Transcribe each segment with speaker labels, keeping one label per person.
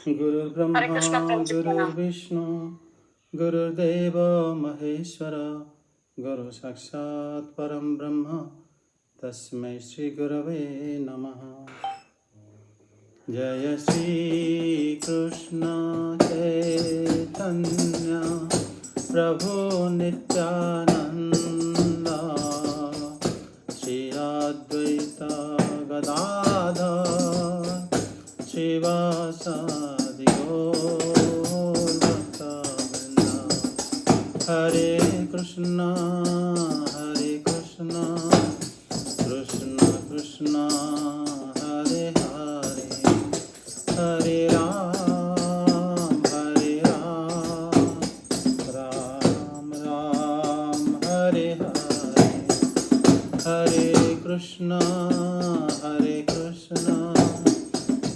Speaker 1: गुरुर्ब्रह्मा
Speaker 2: कृष्ण।
Speaker 1: गुरुर्विष्णु गुरुर्देव महेश्वर गुरु साक्षात् परं ब्रह्म तस्मै श्री गुरवे नमः। जय श्री कृष्ण चैतन्य प्रभु नित्यानंद श्री अद्वैत गदाधर श्रीवासादि गौर भक्तवृंद। हरे कृष्णा कृष्ण कृष्ण हरे हरे हरे राम राम राम हरे हरे हरे कृष्ण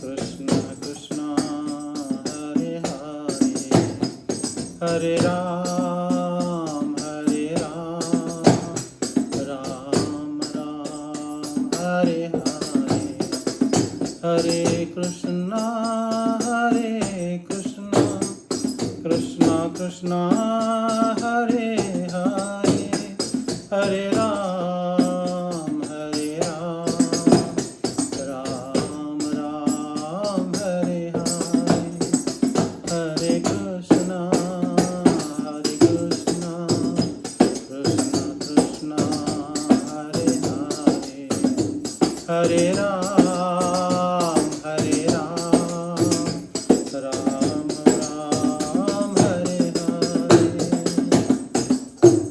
Speaker 1: कृष्ण कृष्ण हरे हरे हरे राम राम राम हरे हरे हरे कृष्ण कृष्ण कृष्ण हरे हरे हरे राम राम राम हरे हरे हरे कृष्ण कृष्ण कृष्ण हरे हरे हरे राम राम राम हरे हरे।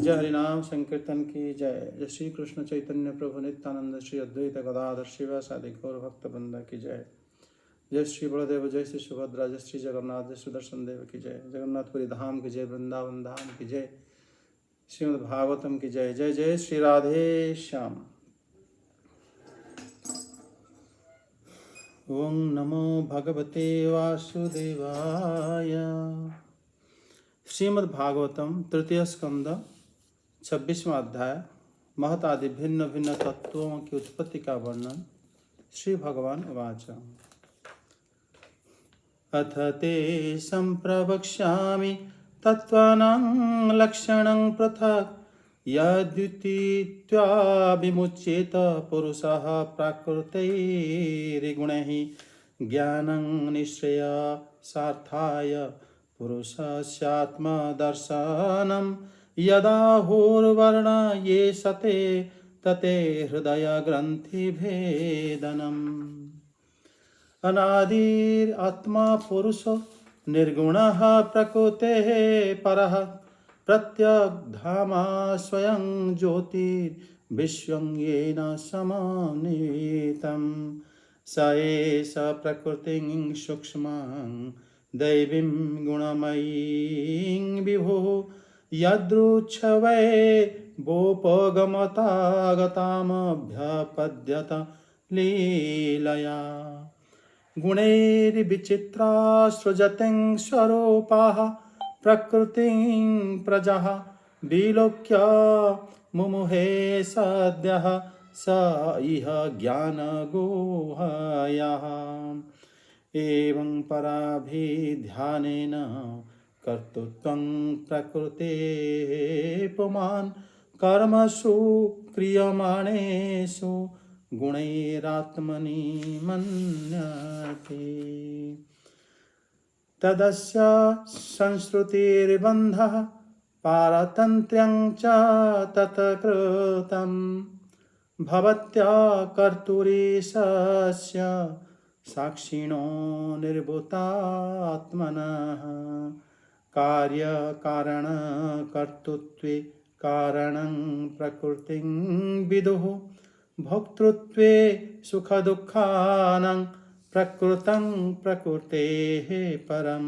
Speaker 1: जय हरिनाम संकीर्तन की जय। जय श्री कृष्ण चैतन्य प्रभु नित्यानंद श्री अद्वैत गदाधर शिवासादि गौर भक्त वृंद की जय। जय श्री बलदेव जय श्री सुभद्रा जय श्री जगन्नाथ जय सुदर्शन देव की जय। जगन्नाथपुरी धाम की जय, वृंदावन धाम की जय, श्रीमद् भागवतम की जय। जय जय श्री राधे श्याम। ओम नमो भगवते वासुदेवाय। श्रीमद् भागवतम तृतीय स्कंद 26वां अध्याय महत आदि भिन्न भिन्न तत्वों की उत्पत्ति का वर्णन। श्री भगवान उवाच अथ ते संप्रवक्ष्यामि तत्त्वानां लक्षणं पृथक् यद्युक्त्या विमुच्येत पुरुषः प्रकृतैर्गुणैः ज्ञानं निःश्रेयसार्थाय पुरुषस्यात्मदर्शनं यदाहुर्वर्णये सते तते हृदयग्रन्थिभेदनम्। अनादिर आत्मा पुरुषो निर्गुणः प्रकृतेः परः प्रत्यग्धामा स्वयं ज्योतिर्विश्वं येन समन्वितं स एष प्रकृतिं सूक्ष्मं दैवीं गुणमयीं विभुः यदृच्छवै वोपगमतागतामभ्यपद्यत लीलया गुणैर्विचित्रा सृजतिं स्वरूपाः प्रकृतिं प्रजः विलोक्य मुमुहे सद्यः स इह ज्ञानगुह्यः। एवं पराभिध्यानेन कर्तृत्वं प्रकृतेः पुमान् कर्मसु क्रियमाणेषु गुणैरात्मनि मन्यते। तदस्य संश्रुतिर्बन्धः पारतन्त्र्यं च तत्कृतं भवत्या कर्तुरीशस्य साक्षिणो निर्भूतात्मनः कार्यकारणकर्तृत्वे कारणं प्रकृतिं विदुः भोक्तृत्वे सुखदुःखानां प्रकृतं प्रकृतेः परम।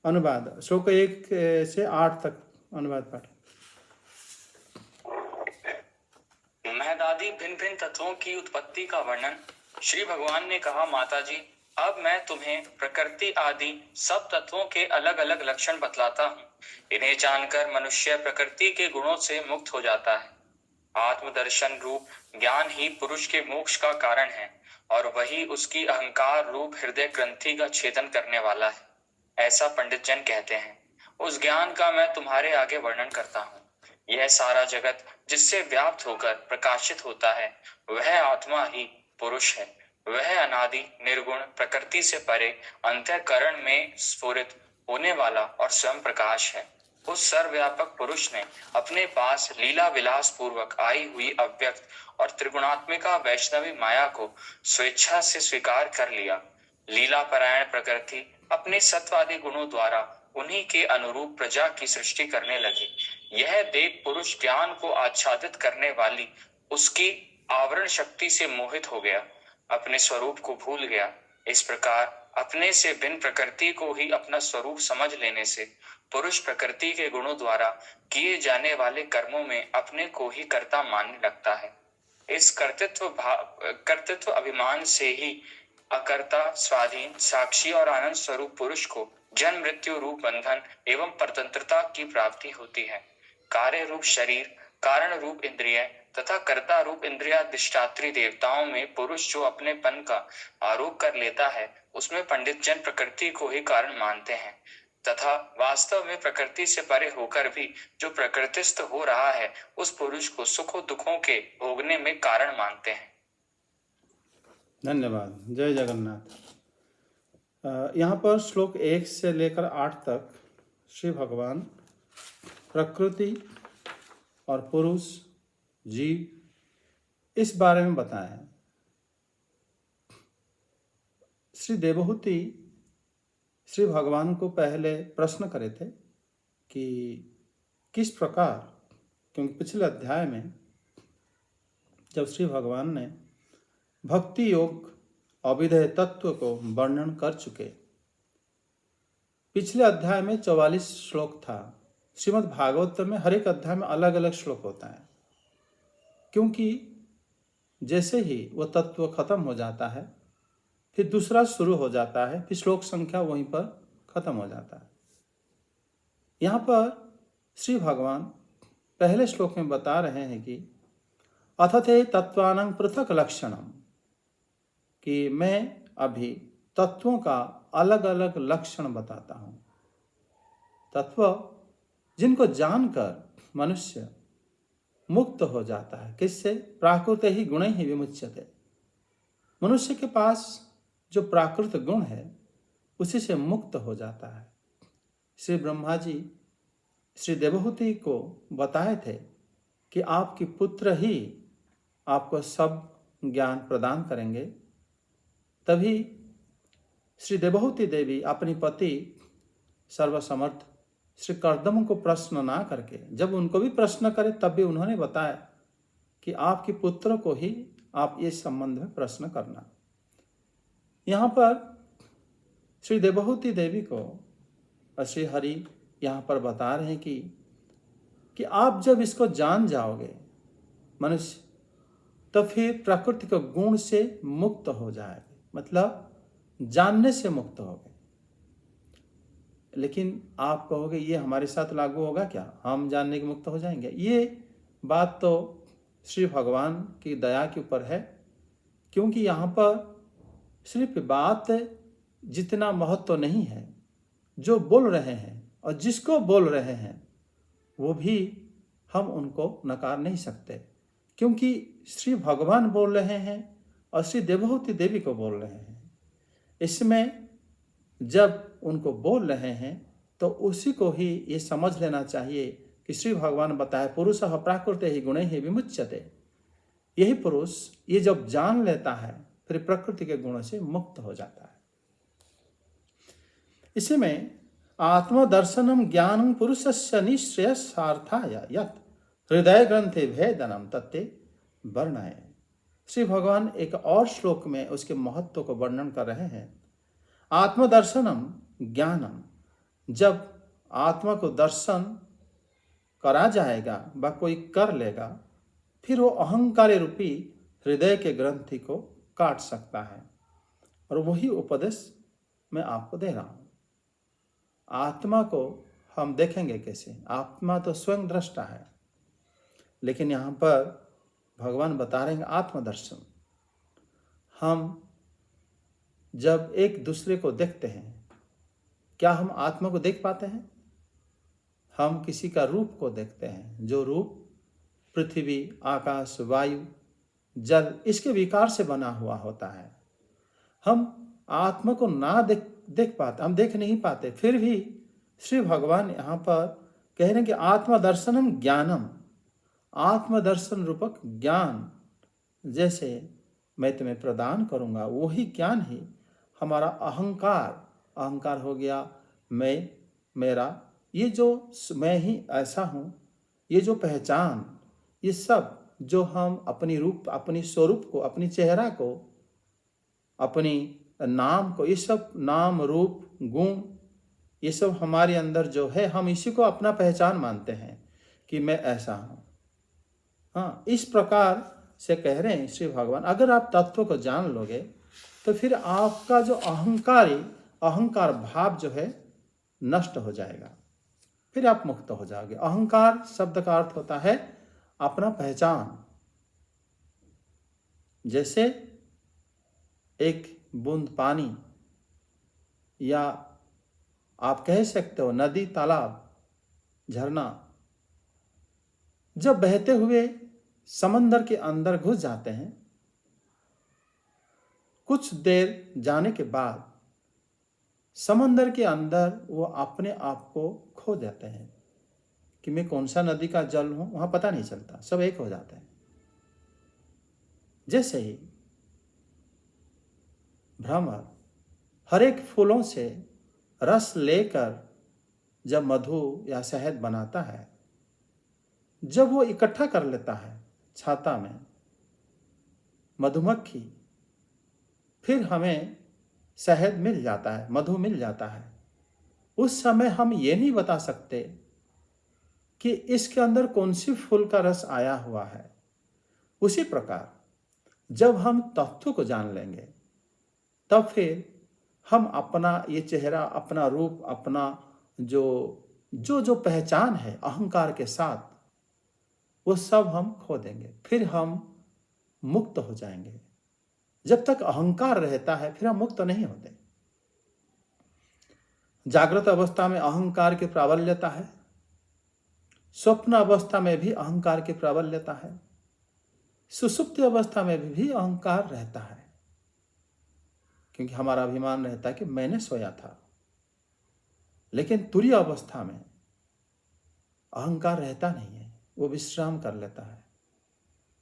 Speaker 1: अनुवाद। श्लोक 1 से 8 तक अनुवाद पाठ।
Speaker 2: महदादि भिन्न भिन्न तत्वों की उत्पत्ति का वर्णन। श्री भगवान ने कहा, माताजी, अब मैं तुम्हें प्रकृति आदि सब तत्वों के अलग अलग लक्षण बतलाता हूँ। इन्हें जानकर मनुष्य प्रकृति के गुणों से मुक्त हो जाता है। आत्मदर्शन रूप ज्ञान ही पुरुष के मोक्ष का कारण है और वही उसकी अहंकार रूप हृदय ग्रंथि का छेदन करने वाला है, ऐसा पंडित जन कहते हैं। उस ज्ञान का मैं तुम्हारे आगे वर्णन करता हूँ। यह सारा जगत जिससे व्याप्त होकर प्रकाशित होता है, वह आत्मा ही पुरुष है। वह अनादि निर्गुण प्रकृति से परे अंतःकरण में स्फुरित होने वाला और स्वयं प्रकाश है। उस सर्वव्यापक पुरुष ने अपने पास लीला विलास पूर्वक आई हुई अव्यक्त और त्रिगुणात्मिका वैष्णवी माया को स्वेच्छा से स्वीकार कर लिया। लीला परायण प्रकृति अपने सत्वादि गुणों द्वारा उन्हीं के अनुरूप प्रजा की सृष्टि करने लगी। यह देव पुरुष ज्ञान को आच्छादित करने वाली उसकी आवरण शक्ति से मोहित हो गया, अपने स्वरूप को भूल गया। इस प्रकार अपने से भिन्न प्रकृति को ही अपना स्वरूप समझ लेने से पुरुष प्रकृति के गुणों द्वारा किए जाने वाले कर्मों में अपने को ही कर्ता मानने लगता है। इस कर्तृत्व अभिमान से ही अकर्ता स्वाधीन साक्षी और आनंद स्वरूप पुरुष को जन्म मृत्यु रूप बंधन एवं परतंत्रता की प्राप्ति होती है। कार्य रूप शरीर, कारण रूप इंद्रिय तथा कर्ता रूप इंद्रियाधिष्ठात्री देवताओं में पुरुष जो अपने पन का आरोप कर लेता है, उसमें पंडित जन प्रकृति को ही कारण मानते हैं तथा वास्तव में प्रकृति से परे होकर भी जो प्रकृतिस्थ हो रहा है, उस पुरुष को सुखों दुखों के भोगने में कारण मानते हैं।
Speaker 1: धन्यवाद। जय जगन्नाथ। यहाँ पर श्लोक 1 से लेकर 8 तक श्री भगवान प्रकृति और पुरुष जीव इस बारे में बताएं। श्री देवहूति श्री भगवान को पहले प्रश्न करे थे कि किस प्रकार, क्योंकि पिछले अध्याय में जब श्री भगवान ने भक्ति योग अभिधेय तत्व को वर्णन कर चुके, पिछले अध्याय में 44 श्लोक था। श्रीमद् भागवत में हर एक अध्याय में अलग अलग श्लोक होता है, क्योंकि जैसे ही वो तत्व खत्म हो जाता है फिर दूसरा शुरू हो जाता है, फिर श्लोक संख्या वहीं पर खत्म हो जाता है। यहाँ पर श्री भगवान पहले श्लोक में बता रहे हैं कि अथते तत्वानां पृथक लक्षणम, कि मैं अभी तत्वों का अलग अलग लक्षण बताता हूँ। तत्व जिनको जानकर मनुष्य मुक्त हो जाता है। किससे? प्राकृत ही गुण ही विमुच्यते। मनुष्य के पास जो प्राकृत गुण है उसी से मुक्त हो जाता है। श्री ब्रह्मा जी श्री देवहूति को बताए थे कि आपकी पुत्र ही आपको सब ज्ञान प्रदान करेंगे। तभी श्री देवहूति देवी अपनी पति सर्वसमर्थ श्री कर्दम को प्रश्न ना करके, जब उनको भी प्रश्न करे तब भी उन्होंने बताया कि आपके पुत्र को ही आप इस संबंध में प्रश्न करना। यहाँ पर श्री देवहूति देवी को और श्री हरि यहाँ पर बता रहे हैं कि आप जब इसको जान जाओगे मनुष्य, तो फिर प्रकृति के गुण से मुक्त हो जाएगा, मतलब जानने से मुक्त हो गए। लेकिन आप कहोगे ये हमारे साथ लागू होगा क्या, हम जानने के मुक्त हो जाएंगे? ये बात तो श्री भगवान की दया के ऊपर है, क्योंकि यहाँ पर सिर्फ बात जितना महत्व तो नहीं है, जो बोल रहे हैं और जिसको बोल रहे हैं वो भी हम उनको नकार नहीं सकते, क्योंकि श्री भगवान बोल रहे हैं और श्री देवहूति देवी को बोल रहे हैं। इसमें जब उनको बोल रहे हैं तो उसी को ही ये समझ लेना चाहिए कि श्री भगवान बताए पुरुषः प्राकृते ही गुणे ही विमुच्यते। यही पुरुष ये जब जान लेता है फिर प्रकृति के गुणों से मुक्त हो जाता है। इसी में आत्मदर्शनम ज्ञानम पुरुषस्य निश्रेयसार्थाय यत् हृदय ग्रंथि भेदनम तत्ते वर्णय। श्री भगवान एक और श्लोक में उसके महत्व को वर्णन कर रहे हैं। आत्मदर्शनम ज्ञानम, जब आत्मा को दर्शन करा जाएगा व कोई कर लेगा, फिर वो अहंकार रूपी हृदय के ग्रंथि को काट सकता है। और वही उपदेश मैं आपको दे रहा हूं। आत्मा को हम देखेंगे कैसे? आत्मा तो स्वयं दृष्टा है, लेकिन यहाँ पर भगवान बता रहे हैं आत्मदर्शन। हम जब एक दूसरे को देखते हैं, क्या हम आत्मा को देख पाते हैं? हम किसी का रूप को देखते हैं, जो रूप पृथ्वी, आकाश, वायु, जल, इसके विकार से बना हुआ होता है। हम आत्मा को ना देख पाते, हम देख नहीं पाते। फिर भी श्री भगवान यहाँ पर कह रहे हैं कि आत्मा दर्शनम ज्ञानम, आत्मदर्शन रूपक ज्ञान जैसे मैं तुम्हें प्रदान करूंगा, वही ज्ञान ही हमारा अहंकार हो गया, मैं, मेरा, ये जो मैं ही ऐसा हूँ, ये जो पहचान, ये सब जो हम अपनी रूप, अपनी स्वरूप को, अपनी चेहरा को, अपनी नाम को, ये सब नाम, रूप, गुण, ये सब हमारे अंदर जो है, हम इसी को अपना पहचान मानते हैं कि मैं ऐसा हूँ। हाँ, इस प्रकार से कह रहे हैं श्री भगवान, अगर आप तत्व को जान लोगे तो फिर आपका जो अहंकार भाव जो है नष्ट हो जाएगा, फिर आप मुक्त हो जाओगे। अहंकार शब्द का अर्थ होता है अपना पहचान। जैसे एक बूंद पानी, या आप कह सकते हो नदी, तालाब, झरना, जब बहते हुए समंदर के अंदर घुस जाते हैं, कुछ देर जाने के बाद समंदर के अंदर वो अपने आप को खो देते हैं कि मैं कौन सा नदी का जल हूं, वहां पता नहीं चलता, सब एक हो जाते हैं। जैसे ही भ्रमर हर एक फूलों से रस लेकर जब मधु या शहद बनाता है, जब वो इकट्ठा कर लेता है छाता में, मधुमक्खी, फिर हमें शहद मिल जाता है, मधु मिल जाता है। उस समय हम ये नहीं बता सकते कि इसके अंदर कौन सी फूल का रस आया हुआ है। उसी प्रकार जब हम तत्व को जान लेंगे, तब फिर हम अपना ये चेहरा, अपना रूप, अपना जो पहचान है अहंकार के साथ, वो सब हम खो देंगे, फिर हम मुक्त हो जाएंगे। जब तक अहंकार रहता है फिर हम मुक्त नहीं होते। जागृत अवस्था में अहंकार की प्राबल्यता है, स्वप्न अवस्था में भी अहंकार की प्राबल्यता है, सुषुप्ति अवस्था में भी अहंकार रहता है, क्योंकि हमारा अभिमान रहता है कि मैंने सोया था। लेकिन तुरीय अवस्था में अहंकार रहता नहीं है, वो विश्राम कर लेता है।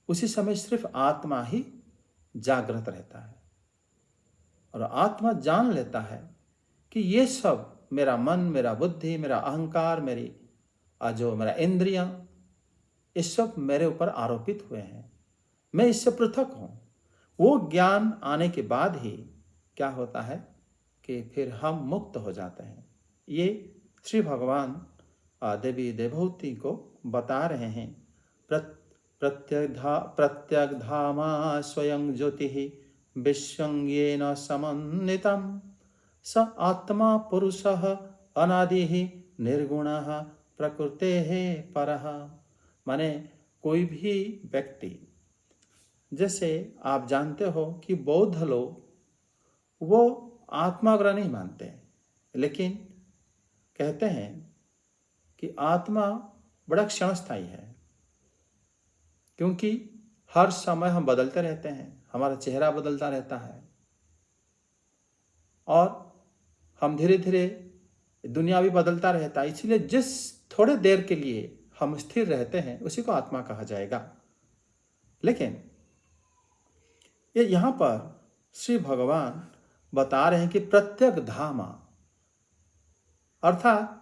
Speaker 1: उसी समय सिर्फ आत्मा ही जागृत रहता है, और आत्मा जान लेता है कि ये सब मेरा मन, मेरा बुद्धि, मेरा अहंकार, मेरा इंद्रियां, ये सब मेरे ऊपर आरोपित हुए हैं, मैं इससे पृथक हूं। वो ज्ञान आने के बाद ही क्या होता है कि फिर हम मुक्त हो जाते हैं। ये श्री भगवान देवी देवहूति को बता रहे हैं। प्रत्यग्धामा स्वयं ज्योतिः विश्वंगेन समन्वितं स आत्मा पुरुषः अनादिः निर्गुणः प्रकृतेः परः। माने कोई भी व्यक्ति, जैसे आप जानते हो कि बौद्ध लोग वो आत्मा वगैरह नहीं मानते, लेकिन कहते हैं कि आत्मा बड़ा क्षणस्थायी है, क्योंकि हर समय हम बदलते रहते हैं, हमारा चेहरा बदलता रहता है, और हम धीरे धीरे, दुनिया भी बदलता रहता है। इसलिए जिस थोड़े देर के लिए हम स्थिर रहते हैं उसी को आत्मा कहा जाएगा। लेकिन ये यहाँ पर श्री भगवान बता रहे हैं कि प्रत्यग धामा, अर्थात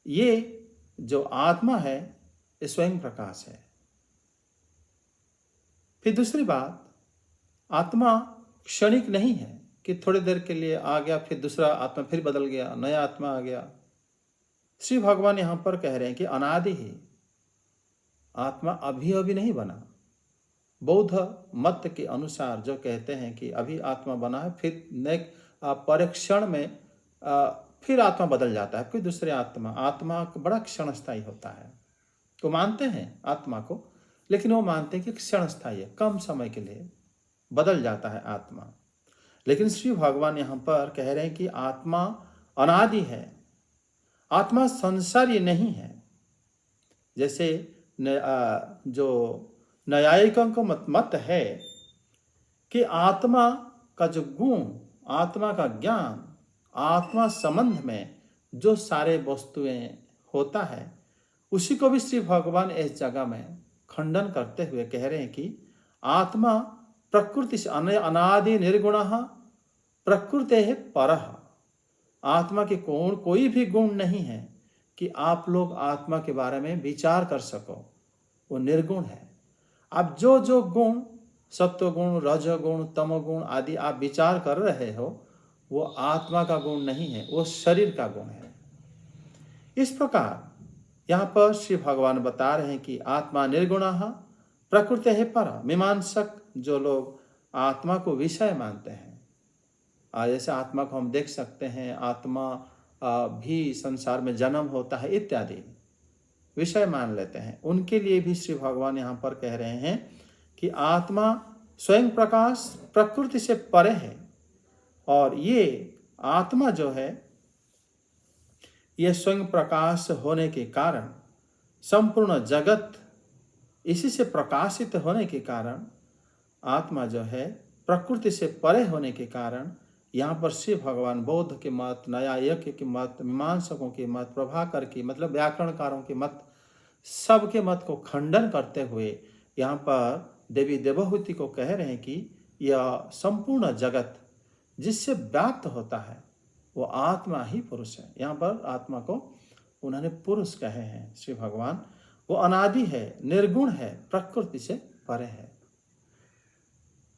Speaker 1: ये जो आत्मा है ये स्वयं प्रकाश है। फिर दूसरी बात, आत्मा क्षणिक नहीं है कि थोड़ी देर के लिए आ गया, फिर दूसरा आत्मा फिर बदल गया, नया आत्मा आ गया। श्री भगवान यहां पर कह रहे हैं कि अनादि ही आत्मा अभी नहीं बना। बौद्ध मत के अनुसार जो कहते हैं कि अभी आत्मा बना है, फिर परीक्षण में फिर आत्मा बदल जाता है, कोई दूसरे आत्मा बड़ा क्षणस्थायी होता है। तो मानते हैं आत्मा को, लेकिन वो मानते हैं कि क्षणस्थायी है, कम समय के लिए। बदल जाता है आत्मा। लेकिन श्री भगवान यहाँ पर कह रहे हैं कि आत्मा अनादि है, आत्मा संसारी नहीं है। जैसे जो न्यायिकों का मत है कि आत्मा का जो गुण, आत्मा का ज्ञान, आत्मा संबंध में जो सारे वस्तुएं होता है, उसी को भी श्री भगवान इस जगह में खंडन करते हुए कह रहे हैं कि आत्मा प्रकृति से अनादि निर्गुण प्रकृति है परः। आत्मा के कोई भी गुण नहीं है कि आप लोग आत्मा के बारे में विचार कर सको, वो निर्गुण है। अब जो जो गुण, सत्व गुण, रजोगुण, तमोगुण आदि आप विचार कर रहे हो, वो आत्मा का गुण नहीं है, वो शरीर का गुण है। इस प्रकार यहाँ पर श्री भगवान बता रहे हैं कि आत्मा निर्गुण प्रकृति है पर। मीमांसक जो लोग आत्मा को विषय मानते हैं, जैसे आत्मा को हम देख सकते हैं, आत्मा भी संसार में जन्म होता है इत्यादि विषय मान लेते हैं, उनके लिए भी श्री भगवान यहाँ पर कह रहे हैं कि आत्मा स्वयं प्रकाश प्रकृति से परे है। और ये आत्मा जो है, ये स्वयं प्रकाश होने के कारण संपूर्ण जगत इसी से प्रकाशित होने के कारण, आत्मा जो है प्रकृति से परे होने के कारण, यहाँ पर श्री भगवान बौद्ध के मत, न्यायिक के मत, मीमांसकों के मत, प्रभाकर के मतलब व्याकरणकारों के मत, सबके मत को खंडन करते हुए यहाँ पर देवी देवहूति को कह रहे हैं कि यह संपूर्ण जगत जिससे व्याप्त होता है वो आत्मा ही पुरुष है। यहाँ पर आत्मा को उन्होंने पुरुष कहे हैं श्री भगवान। वो अनादि है, निर्गुण है, प्रकृति से परे है।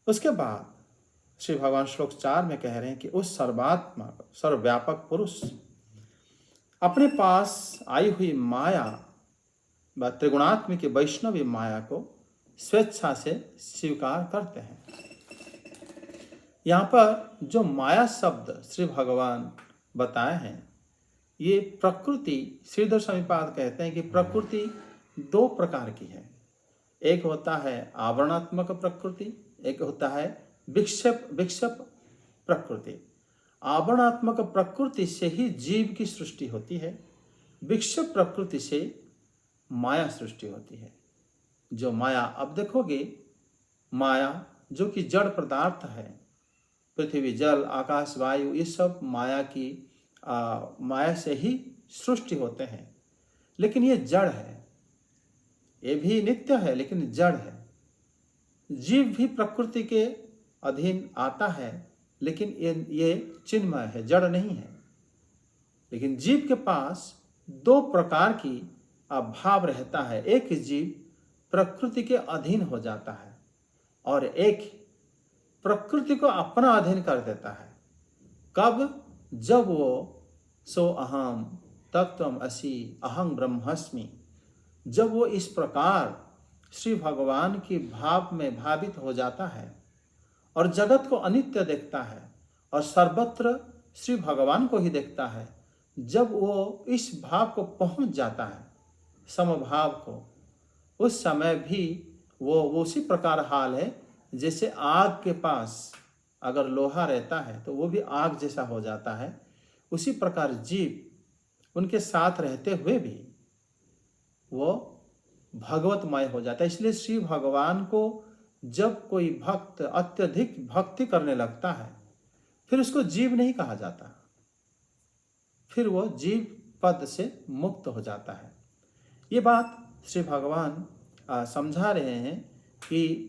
Speaker 1: उसके बाद श्री भगवान श्लोक 4 में कह रहे हैं कि उस सर्वात्मा, सर्वव्यापक पुरुष अपने पास आई हुई माया व त्रिगुणात्मिक वैष्णवी माया को स्वेच्छा से स्वीकार करते हैं। यहाँ पर जो माया शब्द श्री भगवान बताए हैं, ये प्रकृति, श्रीधर स्वामीपाद कहते हैं कि प्रकृति 2 प्रकार की है। एक होता है आवरणात्मक प्रकृति, एक होता है विक्षेप प्रकृति। आवरणात्मक प्रकृति से ही जीव की सृष्टि होती है, विक्षेप प्रकृति से माया सृष्टि होती है। जो माया, अब देखोगे माया जो कि जड़ पदार्थ है, पृथ्वी, जल, आकाश, वायु, ये सब माया की माया से ही सृष्टि होते हैं। लेकिन ये जड़ है, ये भी नित्य है लेकिन जड़ है। जीव भी प्रकृति के अधीन आता है, लेकिन ये चिन्मय है, जड़ नहीं है। लेकिन जीव के पास 2 प्रकार की भाव रहता है। एक जीव प्रकृति के अधीन हो जाता है और एक प्रकृति को अपना अधीन कर देता है। कब? जब वो सो अहम तत्वम असि अहं ब्रह्मस्मि, जब वो इस प्रकार श्री भगवान की भाव में भावित हो जाता है और जगत को अनित्य देखता है और सर्वत्र श्री भगवान को ही देखता है, जब वो इस भाव को पहुंच जाता है, समभाव को, उस समय भी वो उसी प्रकार हाल है जैसे आग के पास अगर लोहा रहता है तो वो भी आग जैसा हो जाता है। उसी प्रकार जीव उनके साथ रहते हुए भी वो भगवतमय हो जाता है। इसलिए श्री भगवान को जब कोई भक्त अत्यधिक भक्ति करने लगता है, फिर उसको जीव नहीं कहा जाता, फिर वो जीव पद से मुक्त हो जाता है। ये बात श्री भगवान समझा रहे हैं कि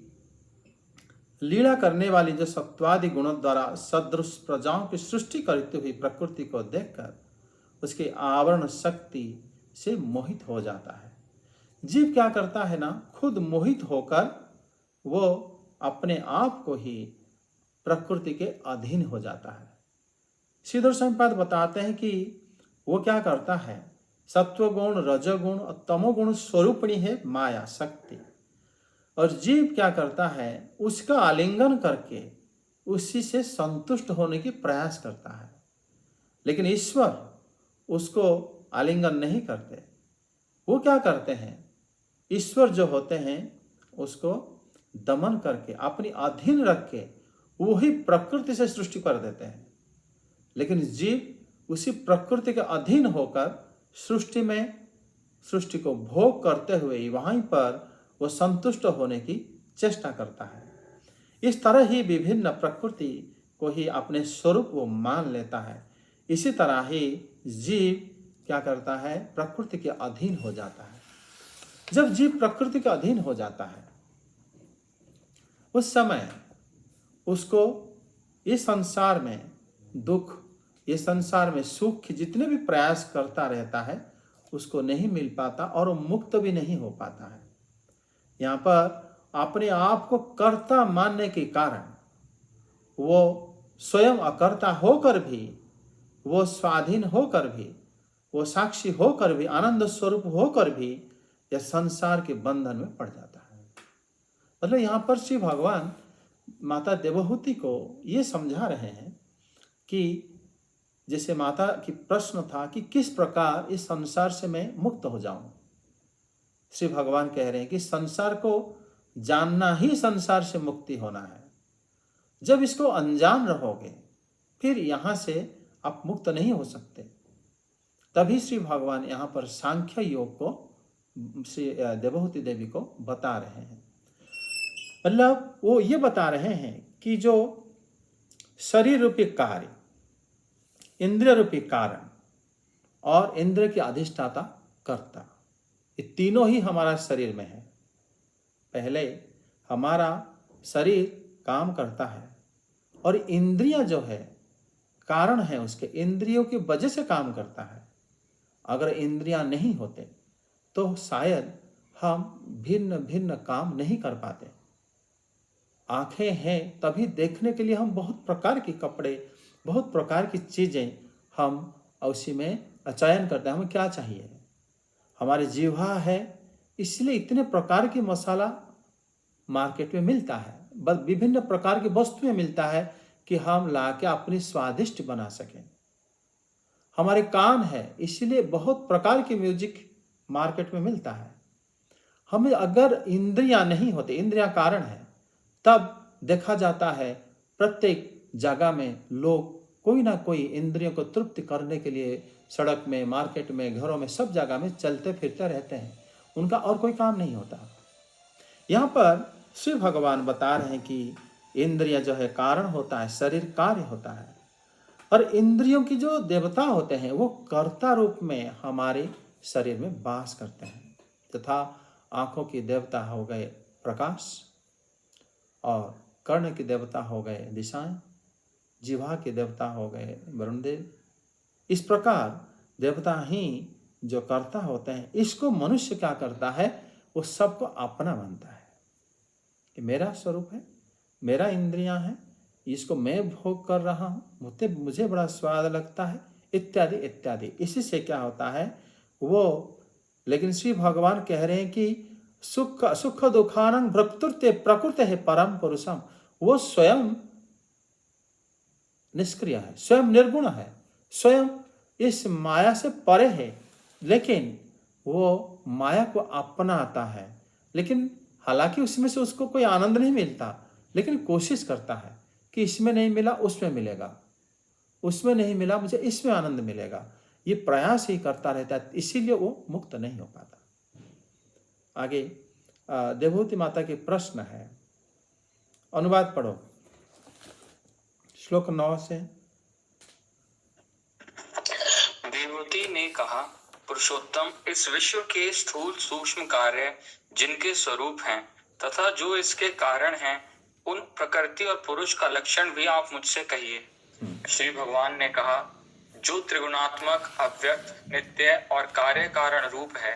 Speaker 1: लीला करने वाली जो सत्वादि गुणों द्वारा सदृश प्रजाओं की सृष्टि करती हुई प्रकृति को देखकर उसके आवरण शक्ति से मोहित हो जाता है। जीव क्या करता है ना, खुद मोहित होकर वो अपने आप को ही प्रकृति के अधीन हो जाता है। श्रीधर स्वामीपाद बताते हैं कि वो क्या करता है, सत्वगुण, रजोगुण और तमोगुण स्वरूपिणी है माया शक्ति, और जीव क्या करता है, उसका आलिंगन करके उसी से संतुष्ट होने की प्रयास करता है। लेकिन ईश्वर उसको आलिंगन नहीं करते। वो क्या करते हैं, ईश्वर जो होते हैं उसको दमन करके अपनी अधीन रख के वही प्रकृति से सृष्टि कर देते हैं। लेकिन जीव उसी प्रकृति के अधीन होकर सृष्टि को भोग करते हुए वहीं पर वो संतुष्ट होने की चेष्टा करता है। इस तरह ही विभिन्न प्रकृति को ही अपने स्वरूप वो मान लेता है। इसी तरह ही जीव क्या करता है, प्रकृति के अधीन हो जाता है। जब जीव प्रकृति के अधीन हो जाता है उस समय उसको इस संसार में दुख, इस संसार में सुख के जितने भी प्रयास करता रहता है उसको नहीं मिल पाता और वो मुक्त भी नहीं हो पाता है। यहाँ पर अपने आप को कर्ता मानने के कारण वो स्वयं अकर्ता होकर भी, वो स्वाधीन होकर भी, वो साक्षी होकर भी, आनंद स्वरूप होकर भी यह संसार के बंधन में पड़ जाता है। मतलब यहाँ पर श्री भगवान माता देवहूति को ये समझा रहे हैं कि जैसे माता की प्रश्न था कि किस प्रकार इस संसार से मैं मुक्त हो जाऊं। श्री भगवान कह रहे हैं कि संसार को जानना ही संसार से मुक्ति होना है। जब इसको अनजान रहोगे फिर यहाँ से आप मुक्त नहीं हो सकते। तभी श्री भगवान यहाँ पर सांख्य योग को श्री देवहूति देवी को बता रहे हैं। मतलब वो ये बता रहे हैं कि जो शरीर रूपी कार्य, इंद्रिय रूपी कारण और इंद्र की अधिष्ठाता कर्ता, ये तीनों ही हमारा शरीर में है। पहले हमारा शरीर काम करता है और इंद्रियां जो है कारण है, उसके इंद्रियों की वजह से काम करता है। अगर इंद्रियां नहीं होते तो शायद हम भिन्न भिन्न काम नहीं कर पाते। आंखें हैं तभी देखने के लिए हम बहुत प्रकार के कपड़े, बहुत प्रकार की चीजें हम उसी में चयन करते हैं, हमें क्या चाहिए। हमारी जीवा है इसलिए इतने प्रकार की मसाला मार्केट में मिलता है, विभिन्न प्रकार की वस्तुएं मिलता है कि हम लाके अपनी स्वादिष्ट बना सकें। हमारे कान है इसलिए बहुत प्रकार की म्यूजिक मार्केट में मिलता है। हमें अगर इंद्रियां नहीं होते, इंद्रियां कारण है, तब देखा जाता है प्रत्येक जगह में लोग कोई ना कोई इंद्रियों को तृप्त करने के लिए सड़क में, मार्केट में, घरों में, सब जगह में चलते फिरते रहते हैं। उनका और कोई काम नहीं होता। यहाँ पर श्री भगवान बता रहे हैं कि इंद्रिय जो है कारण होता है, शरीर कार्य होता है, और इंद्रियों की जो देवता होते हैं वो कर्ता रूप में हमारे शरीर में वास करते हैं। तथा आंखों की देवता हो गए प्रकाश, और कर्ण की देवता हो गए दिशाएं, जिह्वा के देवता हो गए वरुणदेव। इस प्रकार देवता ही जो कर्ता होते हैं, इसको मनुष्य क्या करता है, वो सबको अपना मानता है कि मेरा स्वरूप है, मेरा इंद्रियां हैं, इसको मैं भोग कर रहा हूँ, मुझे बड़ा स्वाद लगता है, इत्यादि इत्यादि। इसी से क्या होता है वो। लेकिन श्री भगवान कह रहे हैं कि सुख दुखानं भ्रक्तुर्ते प्रकृति है परम पुरुषम। वो स्वयं निष्क्रिय है, स्वयं निर्गुण है, स्वयं इस माया से परे है, लेकिन वो माया को अपनाता है। लेकिन हालांकि उसमें से उसको कोई आनंद नहीं मिलता, लेकिन कोशिश करता है कि इसमें नहीं मिला उसमें मिलेगा, उसमें नहीं मिला मुझे इसमें आनंद मिलेगा। ये प्रयास ही करता रहता है, इसीलिए वो मुक्त नहीं हो पाता। आगे देवहूति माता के प्रश्न है, अनुवाद पढ़ो श्लोक 9 से।
Speaker 2: देवहूति ने कहा, पुरुषोत्तम, इस विश्व के स्थूल सूक्ष्म कार्य जिनके स्वरूप हैं तथा जो इसके कारण हैं, उन प्रकृति और पुरुष का लक्षण भी आप मुझसे कहिए। श्री भगवान ने कहा, जो त्रिगुणात्मक, अव्यक्त, नित्य और कार्य कारण रूप है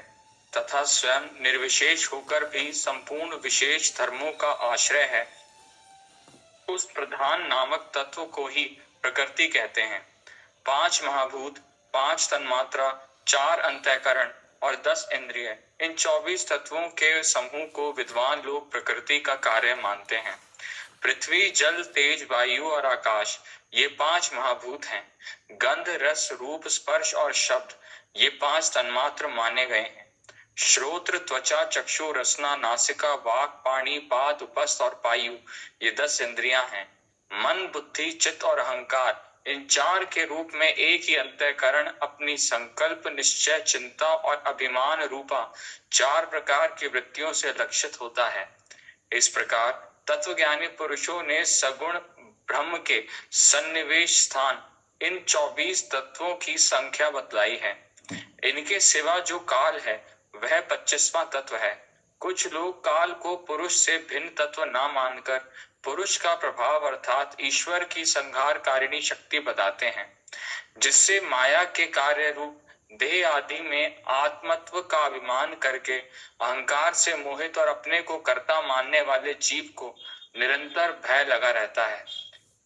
Speaker 2: तथा स्वयं निर्विशेष होकर भी संपूर्ण विशेष धर्मों का आश्रय है, उस प्रधान नामक तत्व को ही प्रकृति कहते हैं। 5 महाभूत, 5 तन्मात्रा, 4 अंतःकरण और 10 इंद्रिय, इन 24 तत्वों के समूह को विद्वान लोग प्रकृति का कार्य मानते हैं। पृथ्वी, जल, तेज, वायु और आकाश, ये 5 महाभूत हैं। गंध, रस, रूप, स्पर्श और शब्द, ये 5 तन्मात्र माने गए हैं। श्रोत्र, त्वचा, चक्षु, रसना, नासिका, वाक, पाणी, पाद, उपस्थ और पायु, ये 10 इंद्रियां हैं। मन, बुद्धि, चित्त और अहंकार, इन 4 के रूप में एक ही अंतःकरण अपनी संकल्प, निश्चय, चिंता और अभिमान रूपा 4 प्रकार की वृत्तियों से लक्षित होता है। इस प्रकार तत्वज्ञानी पुरुषों ने सगुण ब्रह्म के सन्निवेश स्थान इन 24 तत्वों की संख्या बतलाई है। इनके सिवा जो काल है वह 25वां तत्व है। कुछ लोग काल को पुरुष से भिन्न तत्व ना मानकर पुरुष का प्रभाव अर्थात ईश्वर की संहारकारिणी शक्ति बताते हैं, जिससे माया के कार्य रूप देह आदि में आत्मत्व का अभिमान करके अहंकार से मोहित और अपने को कर्ता मानने वाले जीव को निरंतर भय लगा रहता है।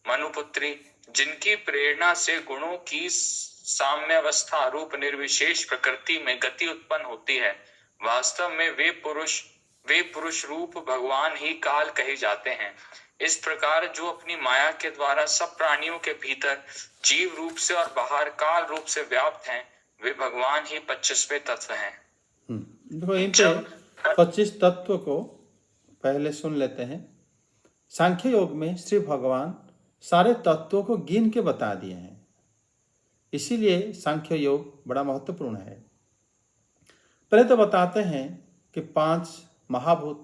Speaker 2: मनुपुत्री, जिनकी प्रेरणा से गुणों की साम्यावस्था रूप निर्विशेष प्रकृति में गति उत्पन्न होती है, वास्तव में वे पुरुष रूप भगवान ही काल कहे जाते हैं। इस प्रकार जो अपनी माया के द्वारा सब प्राणियों के भीतर जीव रूप से और बाहर काल रूप से व्याप्त हैं, वे भगवान ही 25वें तत्व हैं।
Speaker 1: देखो इन पे 25 तत्व को पहले सुन लेते हैं। सांख्य योग में श्री भगवान सारे तत्वों को गिन के बता दिए हैं, इसीलिए सांख्य योग बड़ा महत्वपूर्ण है। पहले तो बताते हैं कि 5 महाभूत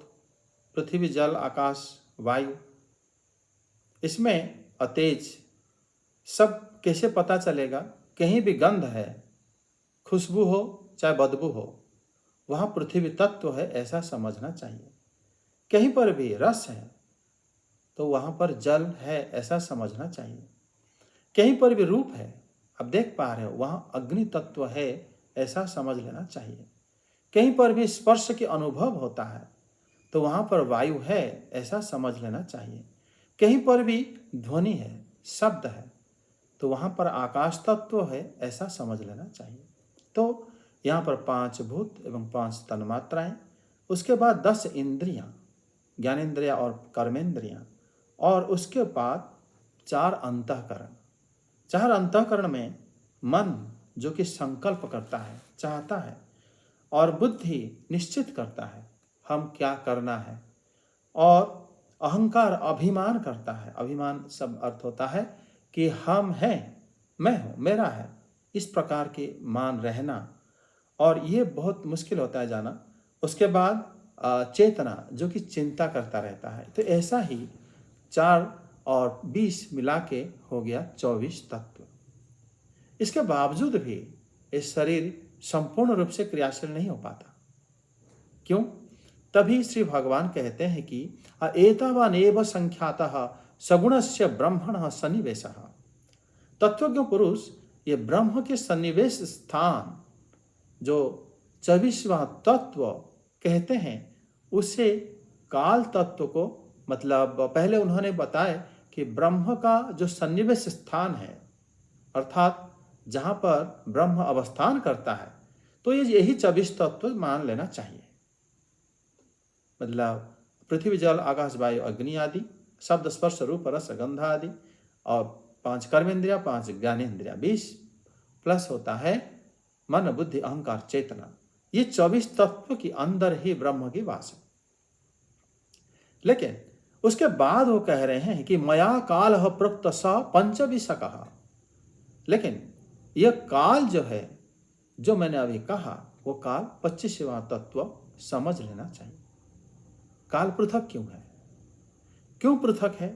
Speaker 1: पृथ्वी, जल, आकाश, वायु, इसमें अतेज सब कैसे पता चलेगा? कहीं भी गंध है, खुशबू हो चाहे बदबू हो, वहाँ पृथ्वी तत्व है ऐसा समझना चाहिए। कहीं पर भी रस है तो वहाँ पर जल है ऐसा समझना चाहिए। कहीं पर भी रूप है, अब देख पा रहे हो, वहाँ अग्नि तत्व है ऐसा समझ लेना चाहिए। कहीं पर भी स्पर्श के अनुभव होता है तो वहाँ पर वायु है ऐसा समझ लेना चाहिए। कहीं पर भी ध्वनि है, शब्द है, तो वहाँ पर आकाश तत्व है ऐसा समझ लेना चाहिए। तो यहाँ पर 5 भूत एवं 5 तन्मात्राएं, उसके बाद 10 इंद्रियां, ज्ञानेंद्रियां और कर्मेंद्रियां, और उसके बाद 4 अंतःकरण। 4 अंतःकरण में मन जो कि संकल्प करता है, चाहता है, और बुद्धि निश्चित करता है हम क्या करना है, और अहंकार अभिमान करता है। अभिमान सब अर्थ होता है कि हम हैं, मैं हूँ, मेरा है, इस प्रकार के मान रहना, और ये बहुत मुश्किल होता है जाना। उसके बाद चेतना जो कि चिंता करता रहता है। तो ऐसा ही 4 और 20 मिला के हो गया 24 तत्व। इसके बावजूद भी ये शरीर संपूर्ण रूप से क्रियाशील नहीं हो पाता। क्यों? तभी श्री भगवान कहते हैं कि एतावानेव संख्यातः सगुणस्य ब्रह्मणः सन्निवेशः। तत्वज्ञ पुरुष ये ब्रह्म के सन्निवेश स्थान जो 24वां तत्व कहते हैं, उसे काल तत्व को, मतलब पहले उन्होंने बताया कि ब्रह्म का जो सन्निवेश स्थान है, अर्थात जहाँ पर ब्रह्म अवस्थान करता है, तो ये यही 24 तत्व मान लेना चाहिए। मतलब पृथ्वी, जल, आकाश, वायु, अग्नि आदि, शब्द, स्पर्श, रूप, रस, गंध आदि, और 5 कर्मेंद्रिया, 5 ज्ञानेंद्रिया, 20 प्लस होता है मन, बुद्धि, अहंकार, चेतना। ये 24 तत्व के अंदर ही ब्रह्म की वास है। लेकिन उसके बाद वो कह रहे हैं कि मया काल प्रोक्त स पंचविंशकः। लेकिन यह काल जो है, जो मैंने अभी कहा, वो काल 25वां तत्व समझ लेना चाहिए। काल पृथक क्यों है? क्यों पृथक है?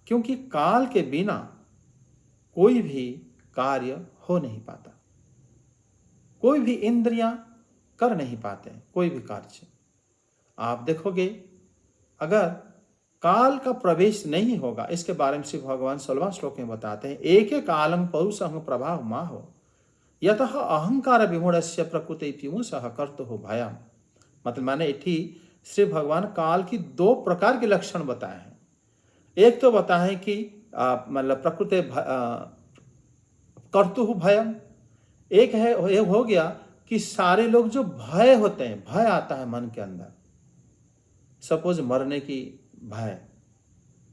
Speaker 1: क्योंकि काल के बिना कोई भी कार्य हो नहीं पाता, कोई भी इंद्रियां कर नहीं पाते कोई भी कार्य। आप देखोगे अगर काल का प्रवेश नहीं होगा, इसके बारे में श्री भगवान 16वां श्लोक में बताते हैं, एक कालम पौरुषं प्रभाव माहो यतः अहंकार विमूढ़स्य प्रकृति पिमुषः कर्तुः भयम्। मतलब माने इठी श्री भगवान काल की 2 प्रकार के लक्षण बताए हैं। एक तो बताए कि मतलब प्रकृति कर्तुः भयम्, एक है ये हो गया कि सारे लोग जो भय होते हैं, भय आता है मन के अंदर, सपोज मरने की भय,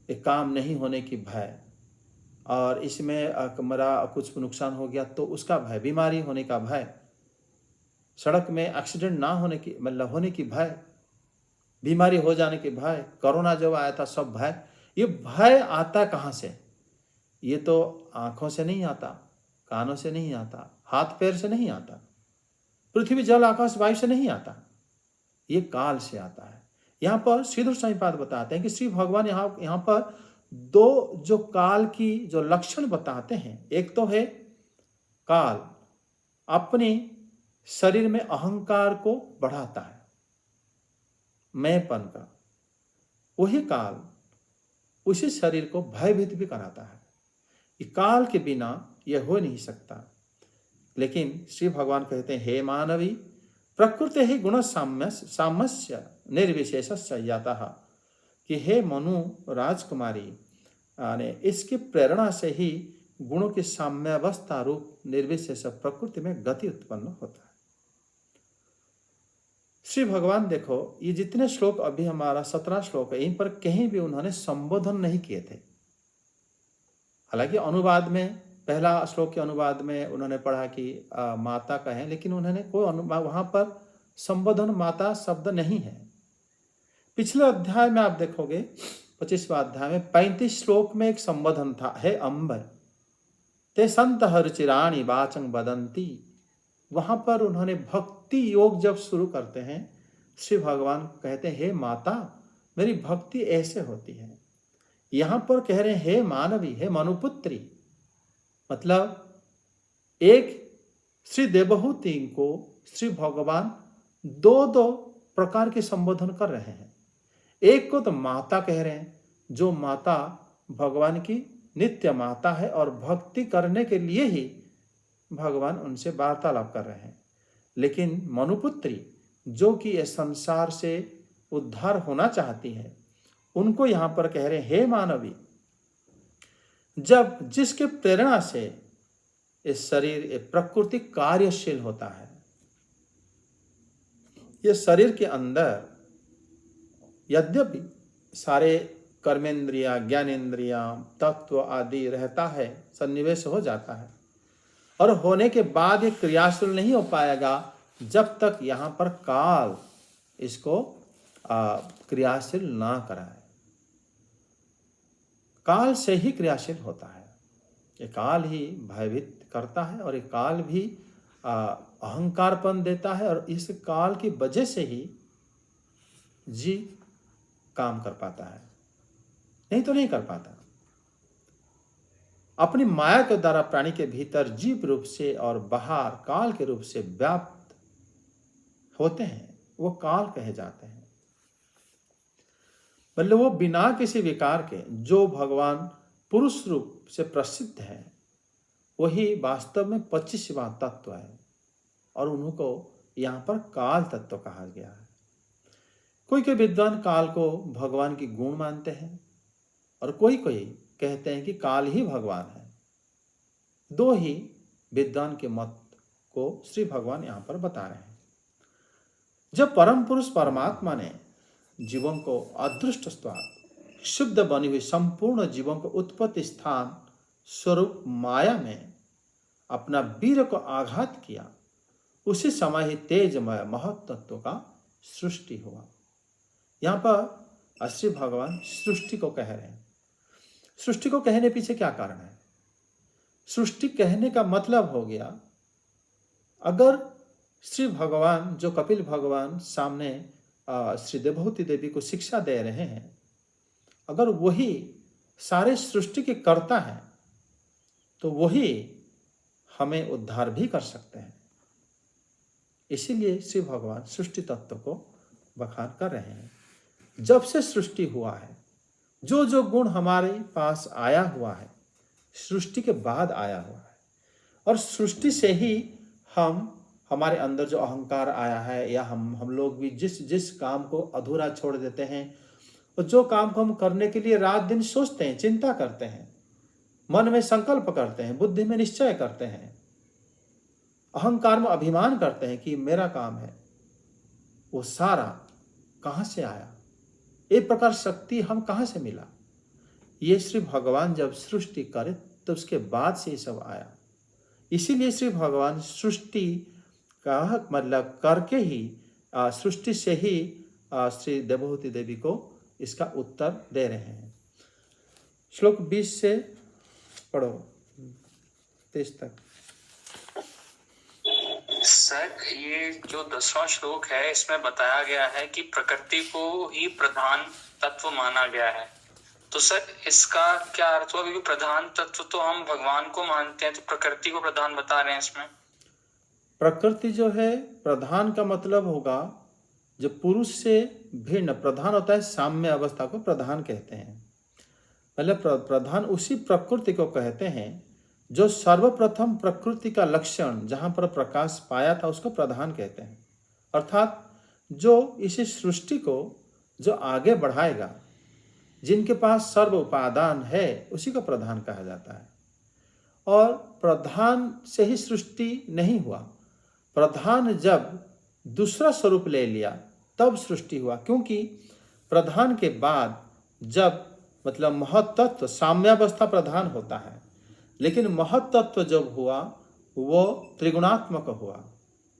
Speaker 1: एक काम नहीं होने की भय, और इसमें मेरा कुछ नुकसान हो गया तो उसका भय, बीमारी होने का भय, सड़क में एक्सीडेंट ना होने की मतलब होने की भय, बीमारी हो जाने की भय, कोरोना जब आया था सब भय। ये भय आता कहाँ से? ये तो आंखों से नहीं आता, कानों से नहीं आता, हाथ पैर से नहीं आता, पृथ्वी जल आकाश वायु से नहीं आता, ये काल से आता है। यहाँ पर श्रीधर स्वामीपाद बताते हैं कि श्री भगवान यहाँ पर दो जो काल की जो लक्षण बताते हैं, एक तो है काल अपने शरीर में अहंकार को बढ़ाता है, मैंपन का, वही काल उसी शरीर को भयभीत भी कराता है। ये काल के बिना यह हो नहीं सकता। लेकिन श्री भगवान कहते हैं, हे मानवी प्रकृति ही गुण सामस्य निर्विशेष जाता, कि हे मनु राजकुमारी ने इसकी प्रेरणा से ही गुणों की साम्यावस्था रूप निर्विशेष प्रकृति में गति उत्पन्न होता है। श्री भगवान देखो, ये जितने श्लोक अभी हमारा 17 श्लोक है, इन पर कहीं भी उन्होंने संबोधन नहीं किए थे। हालांकि अनुवाद में पहला श्लोक के अनुवाद में उन्होंने पढ़ा कि माता का है, लेकिन उन्होंने कोई वहां पर संबोधन माता शब्द नहीं है। पिछले अध्याय में आप देखोगे 25वां अध्याय में 35 श्लोक में एक संबोधन था, हे अम्ब ते संत हरचिराणी वाचंग बदंती। वहां पर उन्होंने भक्ति योग जब शुरू करते हैं, श्री भगवान कहते हैं, हे माता मेरी भक्ति ऐसे होती है। यहां पर कह रहे हैं, हे मानवी, हे मनुपुत्री, मतलब एक श्री देवहूति को श्री भगवान दो प्रकार के संबोधन कर रहे हैं। एक को तो माता कह रहे हैं, जो माता भगवान की नित्य माता है और भक्ति करने के लिए ही भगवान उनसे वार्तालाप कर रहे हैं। लेकिन मनुपुत्री जो कि इस संसार से उद्धार होना चाहती है, उनको यहां पर कह रहे हैं, हे मानवी, जब जिसके प्रेरणा से इस शरीर प्रकृति कार्यशील होता है, ये शरीर के अंदर यद्यपि सारे कर्मेंद्रिया, ज्ञानेन्द्रिया, तत्व आदि रहता है, सन्निवेश हो जाता है, और होने के बाद ये क्रियाशील नहीं हो पाएगा जब तक यहाँ पर काल इसको क्रियाशील ना कराए। काल से ही क्रियाशील होता है। ये काल ही भयभीत करता है और ये काल भी अहंकारपन देता है, और इस काल की वजह से ही जीव काम कर पाता है, नहीं तो नहीं कर पाता। अपनी माया के द्वारा प्राणी के भीतर जीव रूप से और बाहर काल के रूप से व्याप्त होते हैं, वो काल कहे जाते हैं। मतलब वो बिना किसी विकार के जो भगवान पुरुष रूप से प्रसिद्ध है, वही वास्तव में 25वां तत्व है, और उनको यहाँ पर काल तत्व कहा गया है। कोई कोई विद्वान काल को भगवान की गुण मानते हैं, और कोई कोई कहते हैं कि काल ही भगवान है। दो ही विद्वान के मत को श्री भगवान यहाँ पर बता रहे हैं। जब परम पुरुष परमात्मा ने जीवों को अदृष्ट शुद्ध बनी हुई संपूर्ण जीवों को उत्पत्ति स्थान स्वरूप माया में अपना वीर को आघात किया, उसी समय ही तेजमय महत तत्व का सृष्टि हुआ। यहाँ पर श्री भगवान सृष्टि को कह रहे हैं। सृष्टि को कहने पीछे क्या कारण है? सृष्टि कहने का मतलब हो गया, अगर श्री भगवान जो कपिल भगवान सामने श्री देवहूति देवी को शिक्षा दे रहे हैं, अगर वही सारे सृष्टि के कर्ता हैं, तो वही हमें उद्धार भी कर सकते हैं। इसीलिए श्री भगवान सृष्टि तत्व को बखान कर रहे हैं। जब से सृष्टि हुआ है, जो जो गुण हमारे पास आया हुआ है, सृष्टि के बाद आया हुआ है, और सृष्टि से ही हमारे अंदर जो अहंकार आया है, या हम लोग भी जिस काम को अधूरा छोड़ देते हैं, और जो काम को हम करने के लिए रात दिन सोचते हैं, चिंता करते हैं, मन में संकल्प करते हैं, बुद्धि में निश्चय करते हैं, अहंकार में अभिमान करते हैं कि मेरा काम है, वो सारा कहाँ से आया? एक प्रकार शक्ति हम कहाँ से मिला? ये श्री भगवान जब सृष्टि करे तो उसके बाद से ये सब आया। इसीलिए श्री भगवान सृष्टि कहा मतलब करके ही सृष्टि से ही श्री देवहूति देवी को इसका उत्तर दे रहे हैं। श्लोक 20 से पढ़ो 23 तक।
Speaker 2: सर, ये जो 10वां श्लोक है इसमें बताया गया है कि प्रकृति को ही प्रधान तत्व माना गया है। तो सर इसका क्या अर्थ हुआ? क्योंकि प्रधान तत्व तो हम भगवान को मानते हैं, तो प्रकृति को प्रधान बता रहे हैं इसमें।
Speaker 1: प्रकृति जो है प्रधान का मतलब होगा जो पुरुष से भिन्न प्रधान होता है, साम्य अवस्था को प्रधान कहते हैं। मतलब प्रधान उसी प्रकृति को कहते हैं जो सर्वप्रथम प्रकृति का लक्षण जहां पर प्रकाश पाया था उसको प्रधान कहते हैं। अर्थात जो इसी सृष्टि को जो आगे बढ़ाएगा, जिनके पास सर्व उपादान है, उसी को प्रधान कहा जाता है। और प्रधान से ही सृष्टि नहीं हुआ, प्रधान जब दूसरा स्वरूप ले लिया तब सृष्टि हुआ। क्योंकि प्रधान के बाद जब मतलब महत्तत्व साम्यावस्था प्रधान होता है, लेकिन महत्तत्व जब हुआ वो त्रिगुणात्मक हुआ,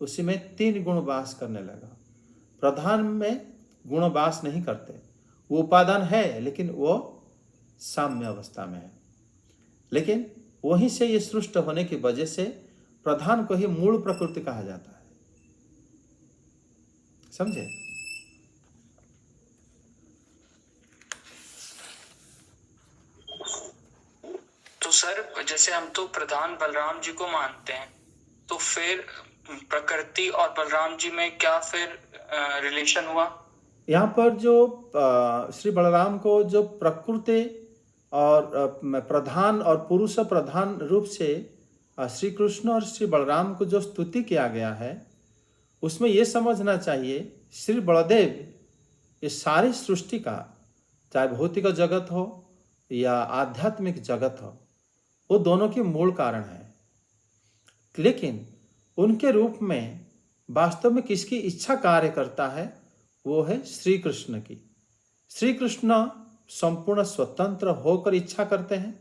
Speaker 1: उसी में 3 गुण वास करने लगा। प्रधान में गुण वास नहीं करते, वो उपादान है लेकिन वो साम्य अवस्था में है। लेकिन वहीं से ये सृष्ट होने की वजह से प्रधान को ही मूल प्रकृति कहा जाता है। समझे?
Speaker 2: तो सर जैसे हम तो प्रधान बलराम जी को मानते हैं, तो फिर प्रकृति और बलराम जी में क्या फिर रिलेशन हुआ?
Speaker 1: यहाँ पर जो श्री बलराम को जो प्रकृति और प्रधान और पुरुष प्रधान रूप से श्री कृष्ण और श्री बलराम को जो स्तुति किया गया है, उसमें ये समझना चाहिए श्री बलदेव इस सारी सृष्टि का, चाहे भौतिक जगत हो या आध्यात्मिक जगत हो, वो दोनों के मूल कारण है। लेकिन उनके रूप में वास्तव में किसकी इच्छा कार्य करता है? वो है श्री कृष्ण की। श्री कृष्ण संपूर्ण स्वतंत्र होकर इच्छा करते हैं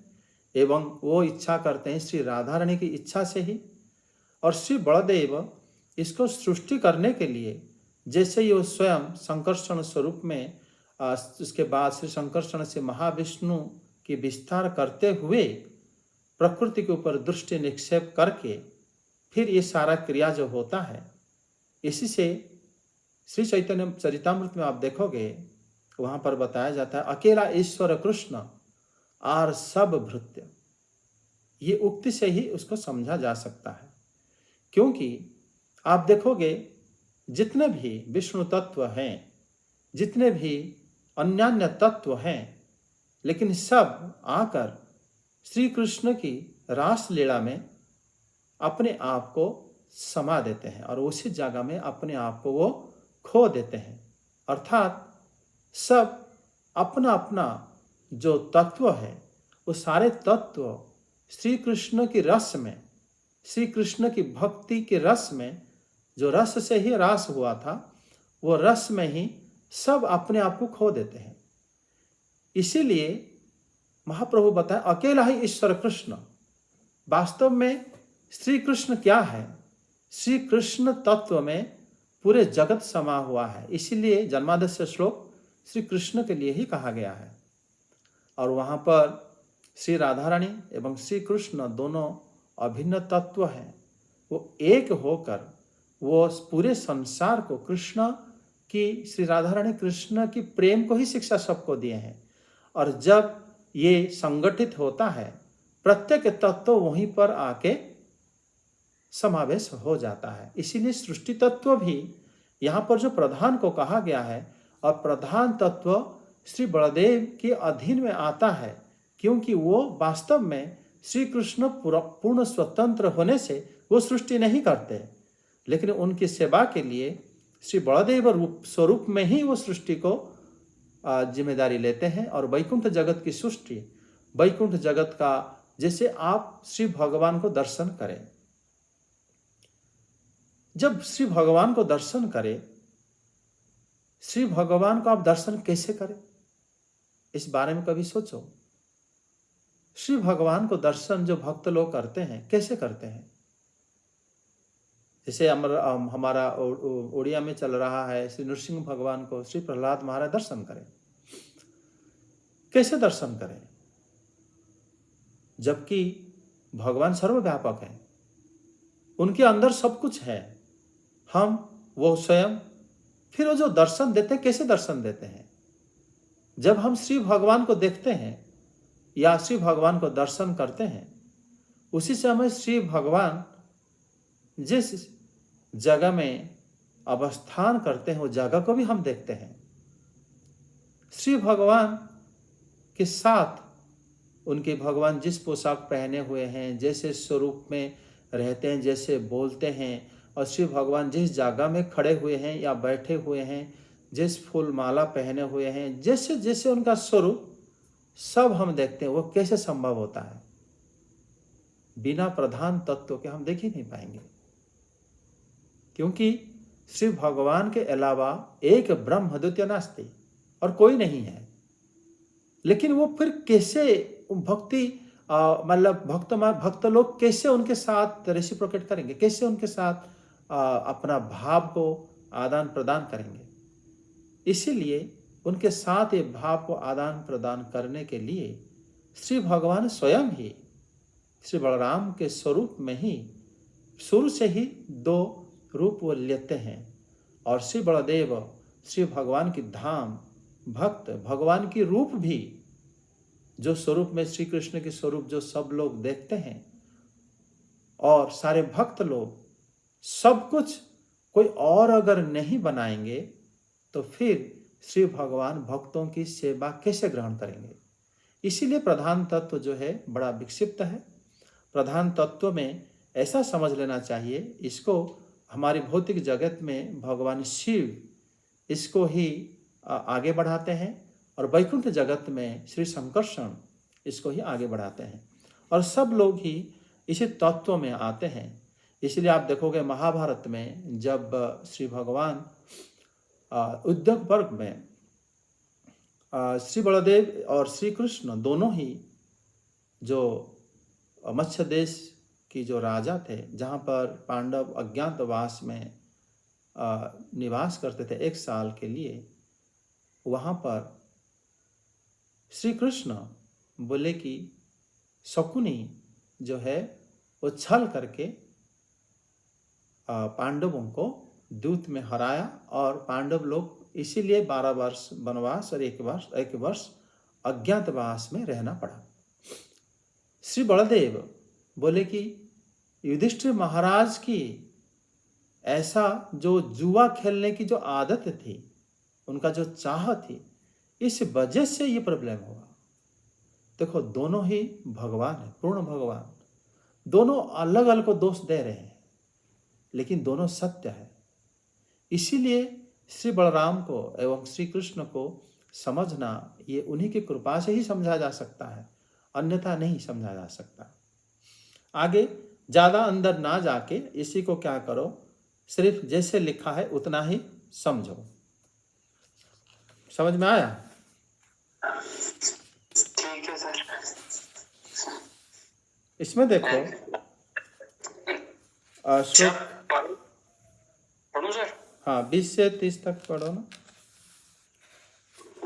Speaker 1: एवं वो इच्छा करते हैं श्री राधा रानी की इच्छा से ही। और श्री बलदेव इसको सृष्टि करने के लिए जैसे ही वो स्वयं संकर्षण स्वरूप में उसके बाद श्री संकर्षण से महाविष्णु की विस्तार करते हुए प्रकृति के ऊपर दृष्टि निक्षेप करके फिर ये सारा क्रिया जो होता है, इसी से श्री चैतन्य चरितामृत में आप देखोगे वहां पर बताया जाता है अकेला ईश्वर कृष्ण आर सब भृत्य। ये उक्ति से ही उसको समझा जा सकता है। क्योंकि आप देखोगे जितने भी विष्णु तत्व हैं, जितने भी अन्यान्य तत्व हैं, लेकिन सब आकर श्री कृष्ण की रास लीला में अपने आप को समा देते हैं और उसी जगह में अपने आप को वो खो देते हैं। अर्थात सब अपना अपना जो तत्व है वो सारे तत्व श्री कृष्ण की रस में, श्री कृष्ण की भक्ति के रस में, जो रस से ही रास हुआ था, वो रस में ही सब अपने आप को खो देते हैं। इसीलिए महाप्रभु बताए अकेला ही ईश्वर कृष्ण। वास्तव में श्री कृष्ण क्या है? श्री कृष्ण तत्व में पूरे जगत समा हुआ है। इसीलिए जन्मादस्य श्लोक श्री कृष्ण के लिए ही कहा गया है। और वहाँ पर श्री राधा रानी एवं श्री कृष्ण दोनों अभिन्न तत्व हैं। वो एक होकर वो पूरे संसार को कृष्ण की, श्री राधा रानी कृष्ण की प्रेम को ही शिक्षा सबको दिए हैं। और जब ये संगठित होता है, प्रत्येक तत्व वहीं पर आके समावेश हो जाता है। इसीलिए सृष्टि तत्व भी यहाँ पर जो प्रधान को कहा गया है, और प्रधान तत्व श्री बलदेव के अधीन में आता है, क्योंकि वो वास्तव में श्री कृष्ण पूर्ण स्वतंत्र होने से वो सृष्टि नहीं करते, लेकिन उनकी सेवा के लिए श्री बलदेव रूप स्वरूप में ही वो सृष्टि को जिम्मेदारी लेते हैं। और वैकुंठ जगत की सृष्टि, वैकुंठ जगत का, जैसे आप श्री भगवान को दर्शन करें, जब श्री भगवान को दर्शन करें, श्री भगवान को आप दर्शन कैसे करें, इस बारे में कभी सोचो। श्री भगवान को दर्शन जो भक्त लोग करते हैं, कैसे करते हैं? जैसे हमारा उड़िया में चल रहा है, श्री नृसिंह भगवान को श्री प्रहलाद महाराज दर्शन करें। कैसे दर्शन करें? जबकि भगवान सर्वव्यापक हैं, उनके अंदर सब कुछ है। वो स्वयं फिर वो जो दर्शन देते हैं, कैसे दर्शन देते हैं? जब हम श्री भगवान को देखते हैं या श्री भगवान को दर्शन करते हैं, उसी समय श्री भगवान जिस जगह में अवस्थान करते हैं, वो जगह को भी हम देखते हैं। श्री भगवान के साथ उनके भगवान जिस पोशाक पहने हुए हैं, जैसे स्वरूप में रहते हैं, जैसे बोलते हैं, और श्री भगवान जिस जगह में खड़े हुए हैं या बैठे हुए हैं, जिस फूल माला पहने हुए हैं, जैसे जैसे उनका स्वरूप सब हम देखते हैं। वो कैसे संभव होता है? बिना प्रधान तत्व के हम देख ही नहीं पाएंगे, क्योंकि श्री भगवान के अलावा एक ब्रह्म द्वितीय नास्ति, और कोई नहीं है। लेकिन वो फिर कैसे भक्ति मतलब भक्त लोग कैसे उनके साथ रेसिप्रोकेट करेंगे? कैसे उनके साथ अपना भाव को आदान प्रदान करेंगे? इसीलिए उनके साथ ये भाव को आदान प्रदान करने के लिए श्री भगवान स्वयं ही श्री बलराम के स्वरूप में ही शुरू से ही 2 रूप वो लेते हैं। और श्री बलदेव श्री भगवान की धाम भक्त भगवान की रूप भी, जो स्वरूप में श्री कृष्ण के स्वरूप जो सब लोग देखते हैं, और सारे भक्त लोग सब कुछ कोई और अगर नहीं बनाएंगे तो फिर श्री भगवान भक्तों की सेवा कैसे ग्रहण करेंगे? इसीलिए प्रधान तत्व जो है बड़ा विक्षिप्त है। प्रधान तत्व में ऐसा समझ लेना चाहिए, इसको हमारी भौतिक जगत में भगवान शिव इसको ही आगे बढ़ाते हैं, और वैकुंठ जगत में श्री संकर्षण इसको ही आगे बढ़ाते हैं, और सब लोग ही इसी तत्व में आते हैं। इसलिए आप देखोगे महाभारत में जब श्री भगवान उद्योग पर्व में श्री बलदेव और श्री कृष्ण दोनों ही जो मत्स्य देश की जो राजा थे, जहाँ पर पांडव अज्ञातवास में निवास करते थे 1 साल के लिए, वहाँ पर श्री कृष्ण बोले कि शकुनी जो है वो छल करके पांडवों को दूत में हराया, और पांडव लोग इसीलिए 12 वर्ष वनवास और 1 वर्ष अज्ञातवास में रहना पड़ा। श्री बलदेव बोले कि युधिष्ठिर महाराज की ऐसा जो जुआ खेलने की जो आदत थी, उनका जो चाह थी, इस वजह से ये प्रॉब्लम हुआ। देखो, दोनों ही भगवान है, पूर्ण भगवान, दोनों अलग अलग को दोष दे रहे हैं, लेकिन दोनों सत्य है। इसीलिए श्री बलराम को एवं श्री कृष्ण को समझना ये उन्हीं की कृपा से ही समझा जा सकता है, अन्यथा नहीं समझा जा सकता। आगे ज़्यादा अंदर ना जाके इसी को क्या करो, सिर्फ जैसे लिखा है उतना ही समझो। समझ में आया?
Speaker 2: ठीक है सर।
Speaker 1: इसमें देखो
Speaker 2: पढ़ूं सर?
Speaker 1: हाँ, 20 से 30 तक पढ़ो ना।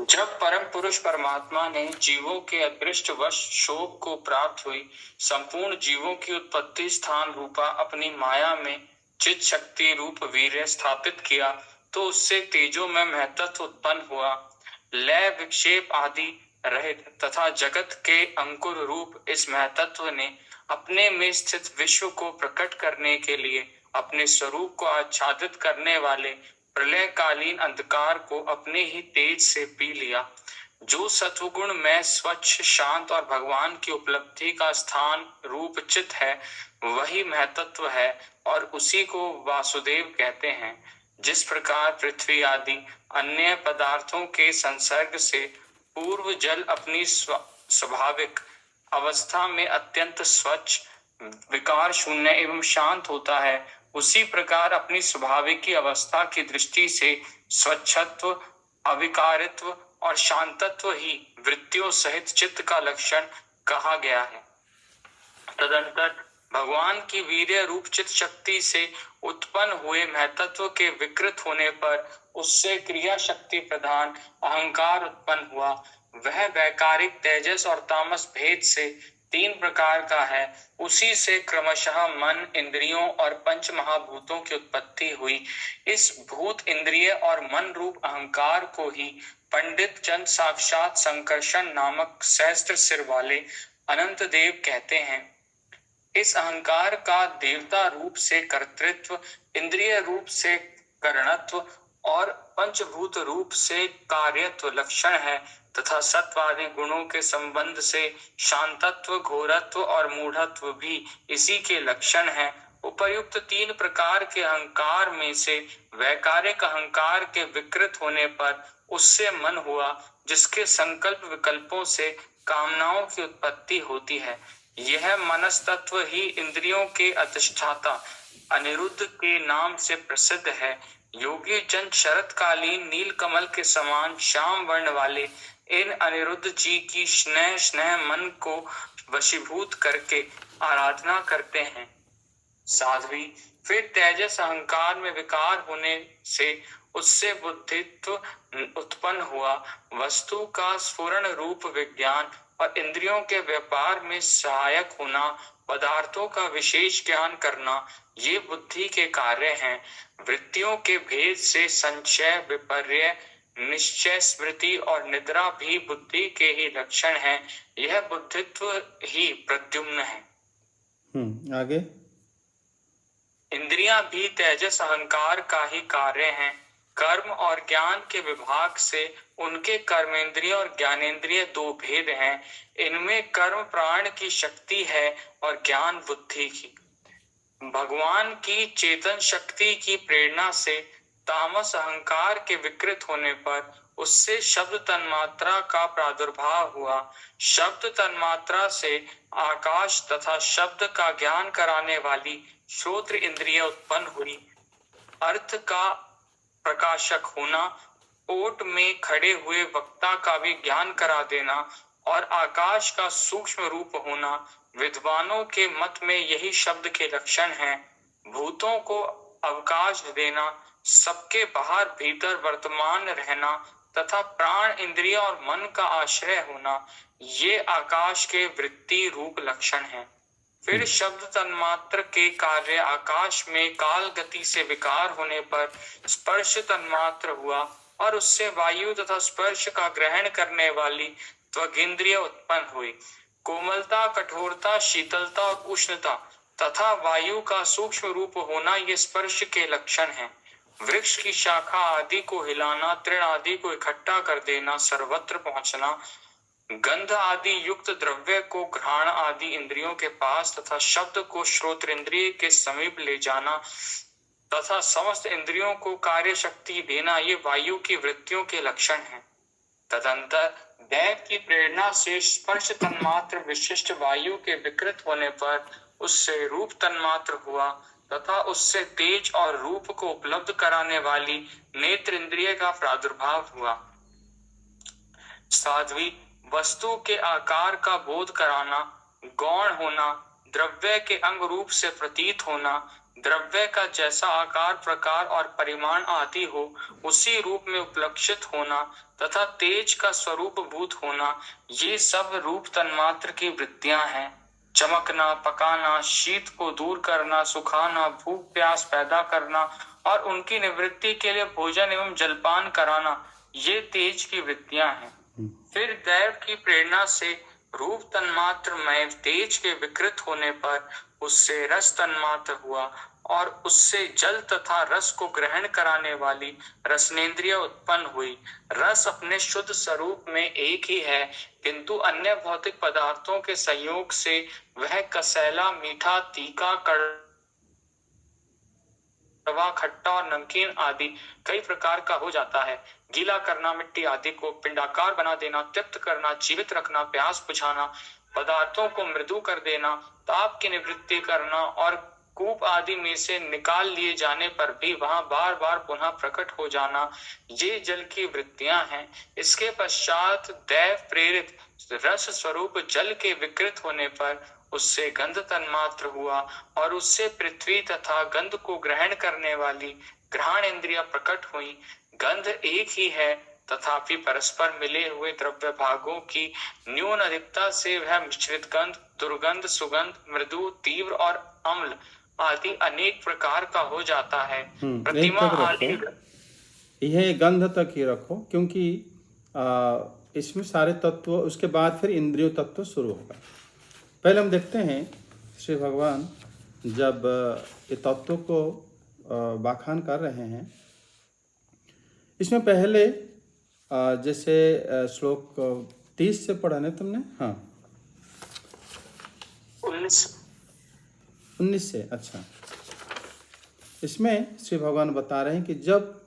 Speaker 2: जब परम पुरुष परमात्मा ने जीवों के अदृष्टवश शोक को प्राप्त हुई संपूर्ण जीवों की उत्पत्ति स्थान रूपा अपनी माया में चित शक्ति रूप वीर्य स्थापित किया, तो उससे तेजो में महत्त्व उत्पन्न हुआ। लय विक्षेप आदि रहित तथा जगत के अंकुर रूप इस महत्त्व ने अपने में स्थित विश्व को प्रकट करने के लिए अपने स्वरूप को आच्छादित करने वाले प्रलयकालीन अंधकार को अपने ही तेज से पी लिया। जो सत्वगुण में स्वच्छ शांत और भगवान की उपलब्धि का स्थान रूप चित है, वही महत्त्व है और उसी को वासुदेव कहते हैं। जिस प्रकार पृथ्वी आदि अन्य पदार्थों के संसर्ग से पूर्व जल अपनी स्वाभाविक अवस्था में अत्यंत स्वच्छ, विकार शून्य एवं शांत होता है, उसी प्रकार अपनी स्वाभाविक की अवस्था की दृष्टि से स्वच्छत्व, अविकारित्व और शांतत्व ही वृत्तियों सहित चित्त का लक्षण कहा गया है। तदंतर भगवान की वीर्य रूप चित शक्ति से उत्पन्न हुए महतत्व के विकृत होने पर उससे क्रिया शक्ति प्रधान अहंकार उत्पन्न हुआ। वह वैकारिक तेजस और तामस भेद से 3 प्रकार का है। उसी से क्रमशः मन, इंद्रियों और पंच महाभूतों की उत्पत्ति हुई। इस भूत, इंद्रिय और मन रूप अहंकार को ही पंडित जन साक्षात संकर्षण नामक सहस्त्र सिर वाले अनंत देव कहते हैं। इस अहंकार का देवता रूप से कर्तृत्व, इंद्रिय रूप से करणत्व और पंचभूत रूप से कार्यत्व लक्षण है तथा सत्वादि गुणों के संबंध से शांतत्व, घोरत्व और मूढ़त्व भी इसी के लक्षण हैं। उपर्युक्त 3 प्रकार के अहंकार में से वैकारिक अहंकार के विकृत होने पर उससे मन हुआ, जिसके संकल्प विकल्पों से कामनाओं की उत्पत्ति होती है। यह मनस्तत्व ही इंद्रियों के अधिष्ठाता अनिरुद्ध के नाम से प्रसिद्ध है। योगी जन शरतकालीन नील कमल के समान श्याम वर्ण वाले इन अनिरुद्ध जी की स्नेह स्नेह मन को वशीभूत करके आराधना करते हैं। साध्वी, फिर तेजस अहंकार में विकार होने से उससे बुद्धित्व उत्पन्न हुआ। वस्तु का स्फुरण रूप विज्ञान और इंद्रियों के व्यापार में सहायक होना, पदार्थों का विशेष ज्ञान करना, ये बुद्धि के कार्य हैं। वृत्तियों के भेद से संशय, विपर्य, निश्चय, स्मृति और निद्रा भी बुद्धि के ही लक्षण हैं। यह बुद्धित्व ही प्रद्युम्न है।
Speaker 1: आगे।
Speaker 2: इंद्रियां भी तेजस अहंकार का ही कार्य हैं। कर्म और ज्ञान के विभाग से उनके कर्मेंद्रिय और ज्ञानेंद्रिय 2 भेद हैं। इनमें कर्म प्राण की शक्ति है और ज्ञान बुद्धि की। भगवान की चेतन शक्ति की प्रेरणा से तामस अहंकार के विकृत होने पर उससे शब्द तन्मात्रा का प्रादुर्भाव हुआ। शब्द तन्मात्रा से आकाश तथा शब्द का ज्ञान कराने वाली श्रोत्र इंद्रिय उत्पन्न हुई। अर्थ का प्रकाशक होना, ओट में खड़े हुए वक्ता का भी ज्ञान करा देना और आकाश का सूक्ष्म रूप होना, विद्वानों के मत में यही शब्द के लक्षण हैं। भूतों को अवकाश देना, सबके बाहर भीतर वर्तमान रहना तथा प्राण, इंद्रिय और मन का आश्रय होना, ये आकाश के वृत्ति रूप लक्षण हैं। फिर शब्द तन्मात्र के कार्य आकाश में काल गति से विकार होने पर स्पर्श तन्मात्र हुआ और उससे वायु तथा स्पर्श का ग्रहण करने वाली त्वगिंद्रिय उत्पन्न हुई। कोमलता, कठोरता, शीतलता और उष्णता तथा वायु का सूक्ष्म रूप होना ये स्पर्श के लक्षण हैं। वृक्ष की शाखा आदि को हिलाना, तृण आदि को इकट्ठा कर देना, सर्वत्र पहुंचना, गंध आदि युक्त द्रव्य को घ्राण आदि इंद्रियों के पास तथा शब्द को श्रोत्र इंद्रिय के समीप ले जाना तथा समस्त इंद्रियों को कार्य शक्ति देना, ये वायु की वृत्तियों के लक्षण हैं। तदंतर दैव की प्रेरणा से स्पर्श तन्मात्र विशिष्ट वायु के विकृत होने पर उससे रूप तन्मात्र हुआ तथा उससे तेज और रूप को उपलब्ध कराने वाली नेत्र इंद्रिय का प्रादुर्भाव हुआ। साध्वी, वस्तु के आकार का बोध कराना, गौण होना, द्रव्य के अंग रूप से प्रतीत होना, द्रव्य का जैसा आकार, प्रकार और परिमाण आदि हो उसी रूप में उपलक्षित होना तथा तेज का स्वरूप भूत होना, ये सब रूप तन्मात्र की वृत्तियां हैं। चमकना, पकाना, शीत को दूर करना, सुखाना, भूख प्यास पैदा करना और उनकी निवृत्ति के लिए भोजन एवं जलपान कराना, ये तेज की वृत्तियां हैं। फिर दैव की प्रेरणा से रूप तन्मात्र में तेज के विकृत होने पर उससे रस तन्मात्र हुआ और उससे जल तथा रस को ग्रहण कराने वाली रसनेन्द्रिय उत्पन्न हुई। रस अपने शुद्ध स्वरूप में एक ही है, किंतु अन्य भौतिक पदार्थों के संयोग से वह कसैला, मीठा, तीखा, कड़वा, खट्टा और नमकीन आदि कई प्रकार का हो जाता है। गीला करना, मिट्टी आदि को पिंडाकार बना देना, तृप्त करना, जीवित रखना, प्यास बुझाना, पदार्थों को मृदु कर देना, ताप की निवृत्ति करना और कूप आदि में से निकाल लिए जाने पर भी वहां बार बार पुनः प्रकट हो जाना, ये जल की वृत्तियां हैं। इसके पश्चात दैव प्रेरित रस स्वरूप जल के विकृत होने पर उससे गंध तन्मात्र हुआ और उससे पृथ्वी तथा गंध को ग्रहण करने वाली घ्राण इंद्रिया प्रकट हुई। गंध एक ही है, तथापि परस्पर मिले हुए द्रव्य भागों की न्यून अधिकता से वह मिश्रित गंध, दुर्गंध, सुगंध, मृदु, तीव्र और अम्ल आदि अनेक प्रकार का हो जाता है।
Speaker 1: यहीं
Speaker 2: प्रतिमा
Speaker 1: तक
Speaker 2: आदि
Speaker 1: रखो, यह गंध तक ही रखो, क्योंकि इसमें सारे तत्व, उसके बाद फिर इंद्रिय तत्व शुरू होगा। पहले हम देखते हैं श्री भगवान जब ये तत्व को व्याख्यान कर रहे हैं। इसमें पहले जैसे श्लोक 30 से पढ़ा नहीं तुमने? हाँ, 19 से। अच्छा, इसमें श्री भगवान बता रहे हैं कि जब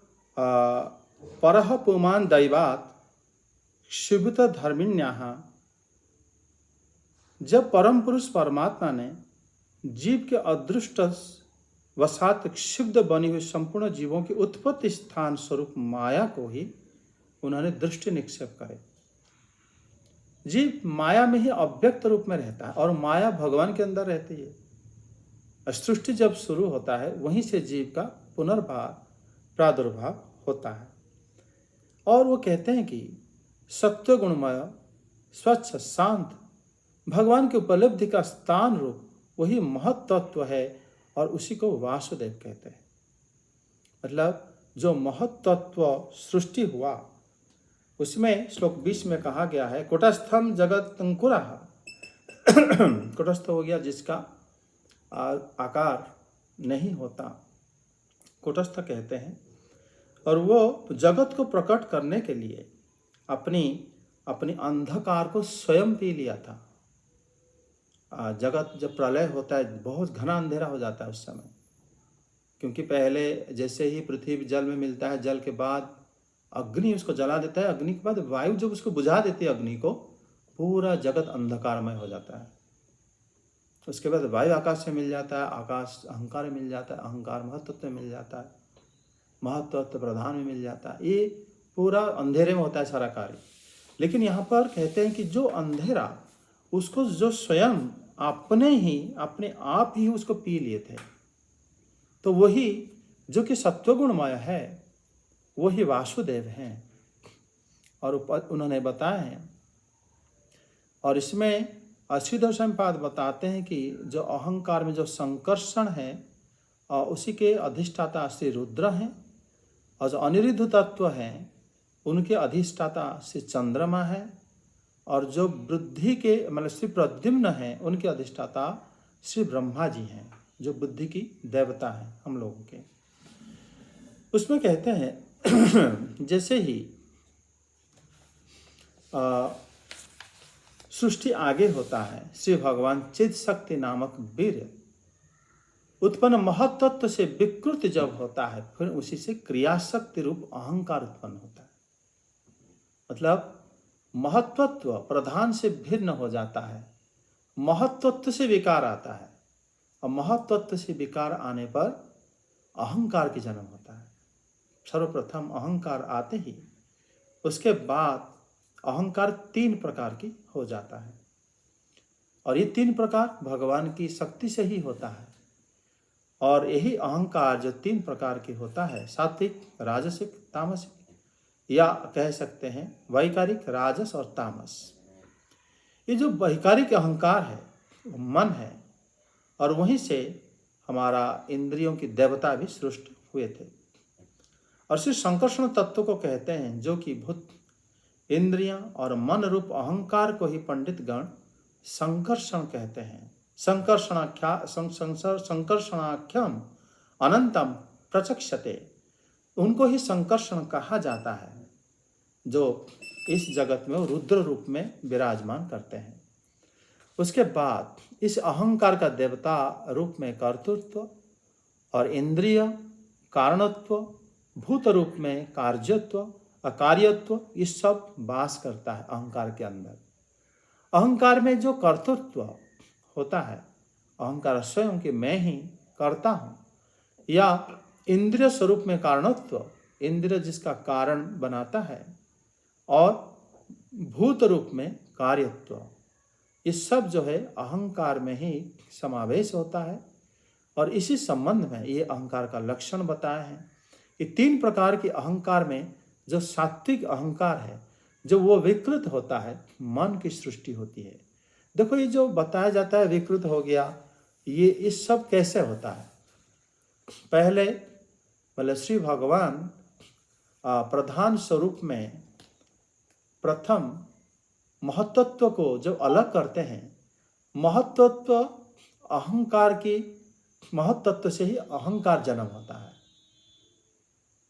Speaker 1: परह पुमान दैवात शिवत धर्मिण्याः, जब परम पुरुष परमात्मा ने जीव के अदृष्ट वसात क्षुब्ध बनी हुई संपूर्ण जीवों की उत्पत्ति स्थान स्वरूप माया को ही उन्होंने दृष्टि निक्षेप करे। जीव माया में ही अव्यक्त रूप में रहता है और माया भगवान के अंदर रहती है। सृष्टि जब शुरू होता है वहीं से जीव का प्रादुर्भाव होता है। और वो कहते हैं कि सत्य गुणमय स्वच्छ शांत भगवान की उपलब्धि का स्थान रूप वही महत तत्व है और उसी को वासुदेव कहते हैं। मतलब जो महत तत्व सृष्टि हुआ उसमें श्लोक 20 में कहा गया है कुटस्थम जगत अंकुरः, कुटस्थ हो गया जिसका आकार नहीं होता, कुटस्थ कहते हैं। और वो जगत को प्रकट करने के लिए अपनी अंधकार को स्वयं पी लिया था। जगत जब प्रलय होता है बहुत घना अंधेरा हो जाता है उस समय, क्योंकि पहले जैसे ही पृथ्वी जल में मिलता है, जल के बाद अग्नि उसको जला देता है, अग्नि के बाद वायु जब उसको बुझा देती है अग्नि को, पूरा जगत अंधकारमय हो जाता है। उसके बाद वायु आकाश से मिल जाता है, आकाश अहंकार में मिल जाता है, अहंकार महत्त्व में मिल जाता है, महत्त्व प्रधान में मिल जाता है। ये पूरा अंधेरे में होता है सारा कार्य। लेकिन यहाँ पर कहते हैं कि जो अंधेरा उसको जो स्वयं अपने आप ही उसको पी लिए थे, तो वही जो कि सत्वगुणमय है वही वासुदेव हैं। और उन्होंने बताया है, और इसमें श्रीधर स्वयंपाद बताते हैं कि जो अहंकार में जो संकर्षण है उसी के अधिष्ठाता श्री रुद्र हैं, और जो अनिरुद्ध तत्व हैं उनके अधिष्ठाता श्री चंद्रमा है, और जो बुद्धि के मतलब श्री प्रद्युम्न हैं उनके अधिष्ठाता श्री ब्रह्मा जी हैं, जो बुद्धि की देवता हैं हम लोगों के। उसमें कहते हैं जैसे ही सृष्टि आगे होता है, श्री भगवान चिद शक्ति नामक वीर उत्पन्न महत्त्व से विकृत जब होता है, फिर उसी से क्रियाशक्ति रूप अहंकार उत्पन्न होता है। मतलब महत्त्व प्रधान से भिन्न हो जाता है, महत्त्व से विकार आता है, और महत्त्व से विकार आने पर अहंकार की जन्म होता है। सर्वप्रथम अहंकार आते ही उसके बाद अहंकार 3 प्रकार की हो जाता है, और ये 3 प्रकार भगवान की शक्ति से ही होता है। और यही अहंकार जो 3 प्रकार की होता है, सात्विक, राजसिक, तामसिक, या कह सकते हैं वैकारिक, राजस और तामस। ये जो वैकारिक अहंकार है वो मन है, और वहीं से हमारा इंद्रियों की देवता भी सृष्टि हुए थे। और श्री संकर्षण तत्व को कहते हैं, जो कि भूत इंद्रियां और मन रूप अहंकार को ही पंडित गण संकर्षण कहते हैं। संकर्षणाख्यम अनंतम प्रचक्षते, उनको ही संकर्षण कहा जाता है, जो इस जगत में रुद्र रूप में विराजमान करते हैं। उसके बाद इस अहंकार का देवता रूप में कर्तृत्व और इंद्रिय कारणत्व, भूत रूप में कार्यत्व, अकार्यत्व, ये सब वास करता है अहंकार के अंदर। अहंकार में जो कर्तृत्व होता है, अहंकार स्वयं कि मैं ही करता हूँ, या इंद्रिय स्वरूप में कारणत्व, इंद्रिय जिसका कारण बनाता है, और भूत रूप में कार्यत्व, ये सब जो है अहंकार में ही समावेश होता है। और इसी संबंध में ये अहंकार का लक्षण बताए हैं। ये 3 प्रकार के अहंकार में जो सात्विक अहंकार है, जो वो विकृत होता है, मन की सृष्टि होती है। देखो ये जो बताया जाता है विकृत हो गया, ये इस सब कैसे होता है? पहले मतलब श्री भगवान प्रधान स्वरूप में प्रथम महत्त्व को जब अलग करते हैं, महत्त्व अहंकार की महत्त्व से ही अहंकार जन्म होता है।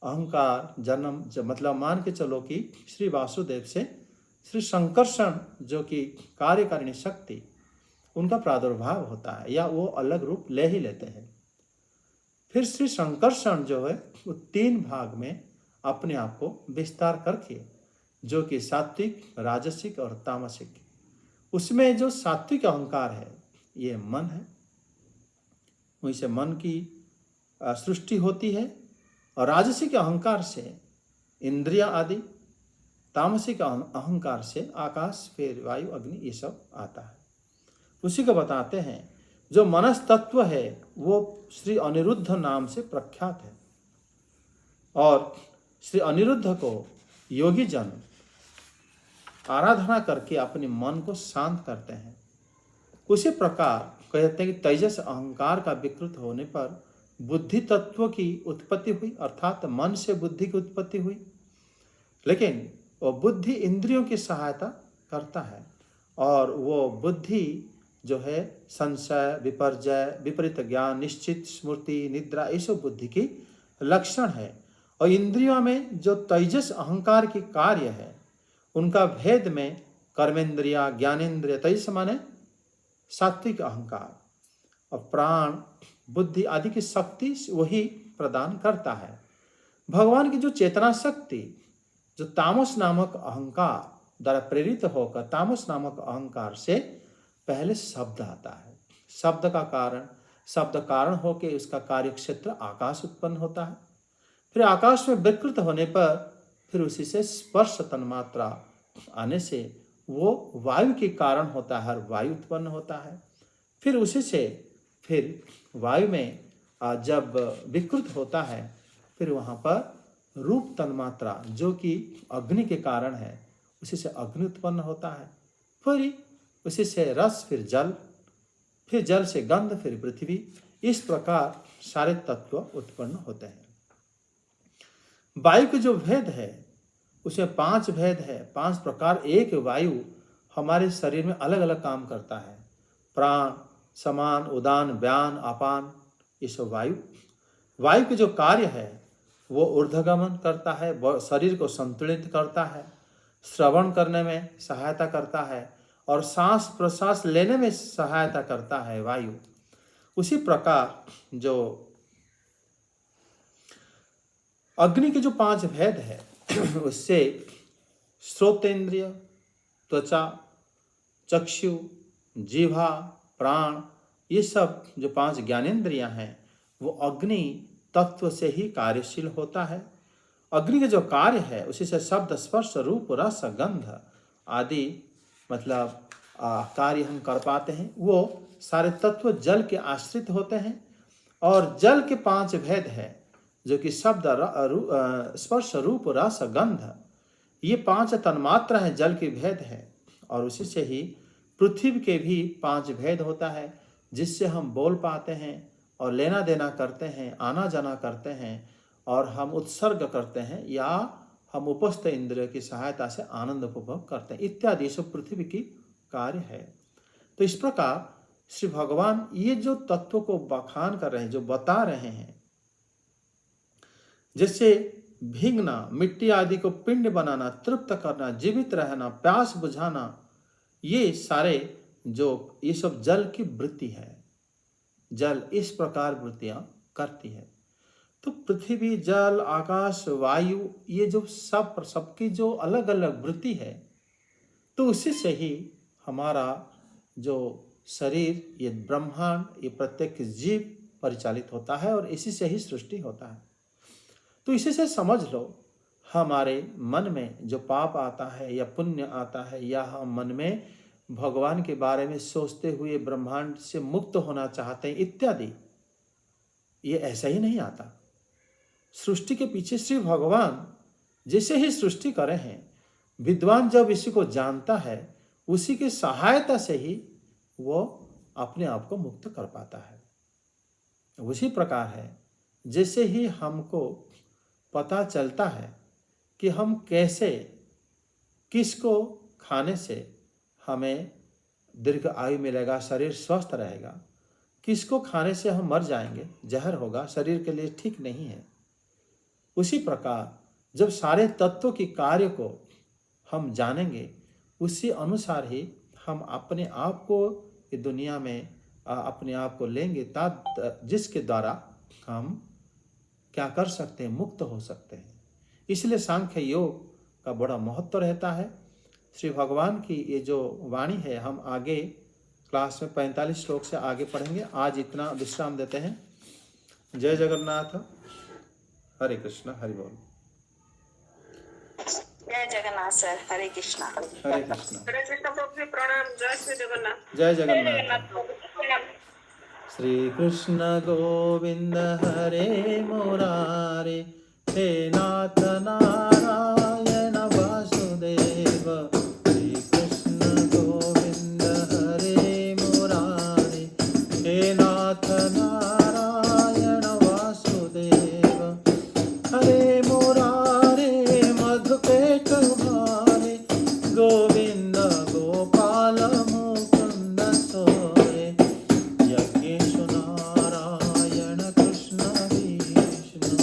Speaker 1: अहंकार जन्म मतलब मान के चलो कि श्री वासुदेव से श्री संकर्षण जो कि कार्यकारिणी शक्ति, उनका प्रादुर्भाव होता है या वो अलग रूप ले ही लेते हैं। फिर श्री संकर्षण जो है वो 3 भाग में अपने आप को विस्तार करके, जो कि सात्विक, राजसिक और तामसिक, उसमें जो सात्विक अहंकार है ये मन है, वहीं से मन की सृष्टि होती है। और राजसिक अहंकार से इंद्रिया आदि, तामसिक अहंकार से आकाश, फिर वायु, अग्नि, ये सब आता है। उसी को बताते हैं। जो मनस तत्व है वो श्री अनिरुद्ध नाम से प्रख्यात है, और श्री अनिरुद्ध को योगी जन आराधना करके अपने मन को शांत करते हैं। उसी प्रकार कहते हैं कि तेजस अहंकार का विकृत होने पर बुद्धि तत्व की उत्पत्ति हुई, अर्थात मन से बुद्धि की उत्पत्ति हुई। लेकिन वो बुद्धि इंद्रियों की सहायता करता है, और वो बुद्धि जो है संशय, विपर्जय, विपरीत ज्ञान, निश्चित स्मृति, निद्रा, ये सब बुद्धि की लक्षण है। और इंद्रियों में जो तेजस अहंकार की कार्य है, उनका भेद में कर्मेंद्रिया, ज्ञानेंद्रिय, तेजस माने सात्विक अहंकार, और प्राण, बुद्धि आदि की शक्ति वही प्रदान करता है। भगवान की जो चेतना शक्ति, जो तामस नामक अहंकार द्वारा प्रेरित होकर, तामस नामक अहंकार से पहले शब्द आता है। शब्द का कारण, शब्द कारण होकर उसका कार्य क्षेत्र आकाश उत्पन्न होता है। फिर आकाश में विकृत होने पर फिर उसी से स्पर्श तन्मात्रा आने से वो वायु के कारण होता है, वायु उत्पन्न होता है। फिर उसी से फिर वायु में जब विकृत होता है, फिर वहाँ पर रूप तन्मात्रा जो कि अग्नि के कारण है, उसी से अग्नि उत्पन्न होता है। फिर उसी से रस, फिर जल, फिर जल से गंध, फिर पृथ्वी। इस प्रकार सारे तत्व उत्पन्न होते हैं। वायु के जो भेद है उसमें 5 भेद है, 5 प्रकार। एक वायु हमारे शरीर में अलग अलग काम करता है। प्राण, समान, उदान, व्यान, अपान, ये सब वायु। वायु के जो कार्य है वो ऊर्ध्वगमन करता है, शरीर को संतुलित करता है, श्रवण करने में सहायता करता है, और सांस प्रश्वास लेने में सहायता करता है वायु। उसी प्रकार जो अग्नि के जो 5 भेद है उससे श्रोतेंद्रिय, त्वचा, चक्षु, जीवा, प्राण, ये सब जो 5 ज्ञानेंद्रियां हैं वो अग्नि तत्व से ही कार्यशील होता है। अग्नि का जो कार्य है उसी से शब्द, स्पर्श, रूप, रस, गंध आदि मतलब कार्य हम कर पाते हैं। वो सारे तत्व जल के आश्रित होते हैं। और जल के 5 भेद है जो कि शब्द, स्पर्श, रूप, रस, गंध, ये 5 तन्मात्रा है, जल के भेद है। और उसी से ही पृथ्वी के भी 5 भेद होता है, जिससे हम बोल पाते हैं और लेना देना करते हैं, आना जाना करते हैं, और हम उत्सर्ग करते हैं, या हम उपस्थ इंद्रिय की सहायता से आनंद उपभोग करते हैं, इत्यादि सब पृथ्वी की कार्य है। तो इस प्रकार श्री भगवान ये जो तत्व को बखान कर रहे हैं, जो बता रहे हैं, जैसे भीगना, मिट्टी आदि को पिंड बनाना, तृप्त करना, जीवित रहना, प्यास बुझाना, ये सारे जो ये सब जल की वृत्ति है। जल इस प्रकार वृत्तियां करती है। तो पृथ्वी, जल, आकाश, वायु, ये जो सबकी जो अलग अलग वृत्ति है, तो उसी से ही हमारा जो शरीर, ये ब्रह्मांड, ये प्रत्येक जीव परिचालित होता है, और इसी से ही सृष्टि होता है। तो इसी से समझ लो, हमारे मन में जो पाप आता है या पुण्य आता है, या हम मन में भगवान के बारे में सोचते हुए ब्रह्मांड से मुक्त होना चाहते हैं इत्यादि, ये ऐसा ही नहीं आता। सृष्टि के पीछे श्री भगवान जैसे ही सृष्टि करे हैं, विद्वान जब इसी को जानता है, उसी की सहायता से ही वो अपने आप को मुक्त कर पाता है। उसी प्रकार है, जैसे ही हमको पता चलता है कि हम कैसे, किसको खाने से हमें दीर्घ आयु मिलेगा, शरीर स्वस्थ रहेगा, किसको खाने से हम मर जाएंगे, जहर होगा, शरीर के लिए ठीक नहीं है। उसी प्रकार जब सारे तत्वों की कार्य को हम जानेंगे, उसी अनुसार ही हम अपने आप को इस दुनिया में अपने आप को लेंगे, जिसके द्वारा हम क्या कर सकते हैं, मुक्त हो सकते हैं। इसलिए सांख्य योग का बड़ा महत्व रहता है। श्री भगवान की ये जो वाणी है, हम आगे क्लास में 45 श्लोक से आगे पढ़ेंगे। आज इतना विश्राम देते हैं। जय जगन्नाथ, हरे कृष्ण, हरि बोल।
Speaker 3: जय जगन्नाथ सर, हरे कृष्णा।
Speaker 1: हरे कृष्ण।
Speaker 4: हरे कृष्ण प्रभु जी, प्रणाम। जय श्री जगन्नाथ।
Speaker 1: जय जगन्नाथ। श्री कृष्ण गोविंद हरे मुरारे, हे नाथ नारायण वासुदेव। श्री कृष्ण गोविंद हरे मुरारे, हे नाथ नारायण वासुदेव। हरे मुरारे मधुपेट भारे, गोविंद गोपाल मुकुंद सोरे। यज्ञेश नारायण कृष्ण विष्णु,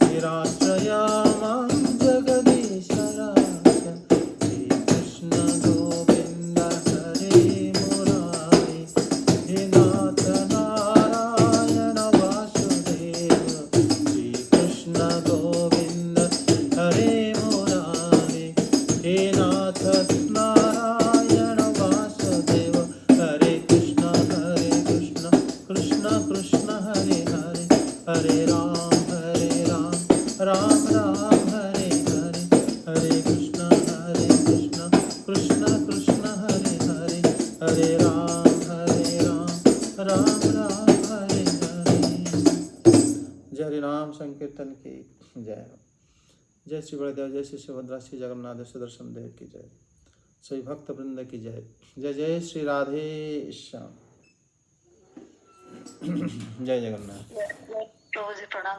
Speaker 1: निराश्रयामं जगदीशराज। श्री कृष्ण गोविंद हरे मुरारे, हे नाथ नारायण वासुदेव। श्री कृष्ण गोविंद हरे मुरारे, हे नाथ नारायण वासुदेव। हरे कृष्ण कृष्ण कृष्ण हरे हरे, हरे राम राम राम हरे हरे। हरे कृष्ण कृष्ण कृष्ण हरे हरे, हरे राम राम राम हरे हरे। जय हरि नाम संकीर्तन की जय। जय श्री बलदेव, जय श्री सुभद्रा, श्री जगन्नाथ, सुदर्शन देव की जय। सभी भक्त वृंद की जय। जय जय श्री राधे श्याम। जय जगन्नाथ।
Speaker 3: प्रभु जी प्रणाम।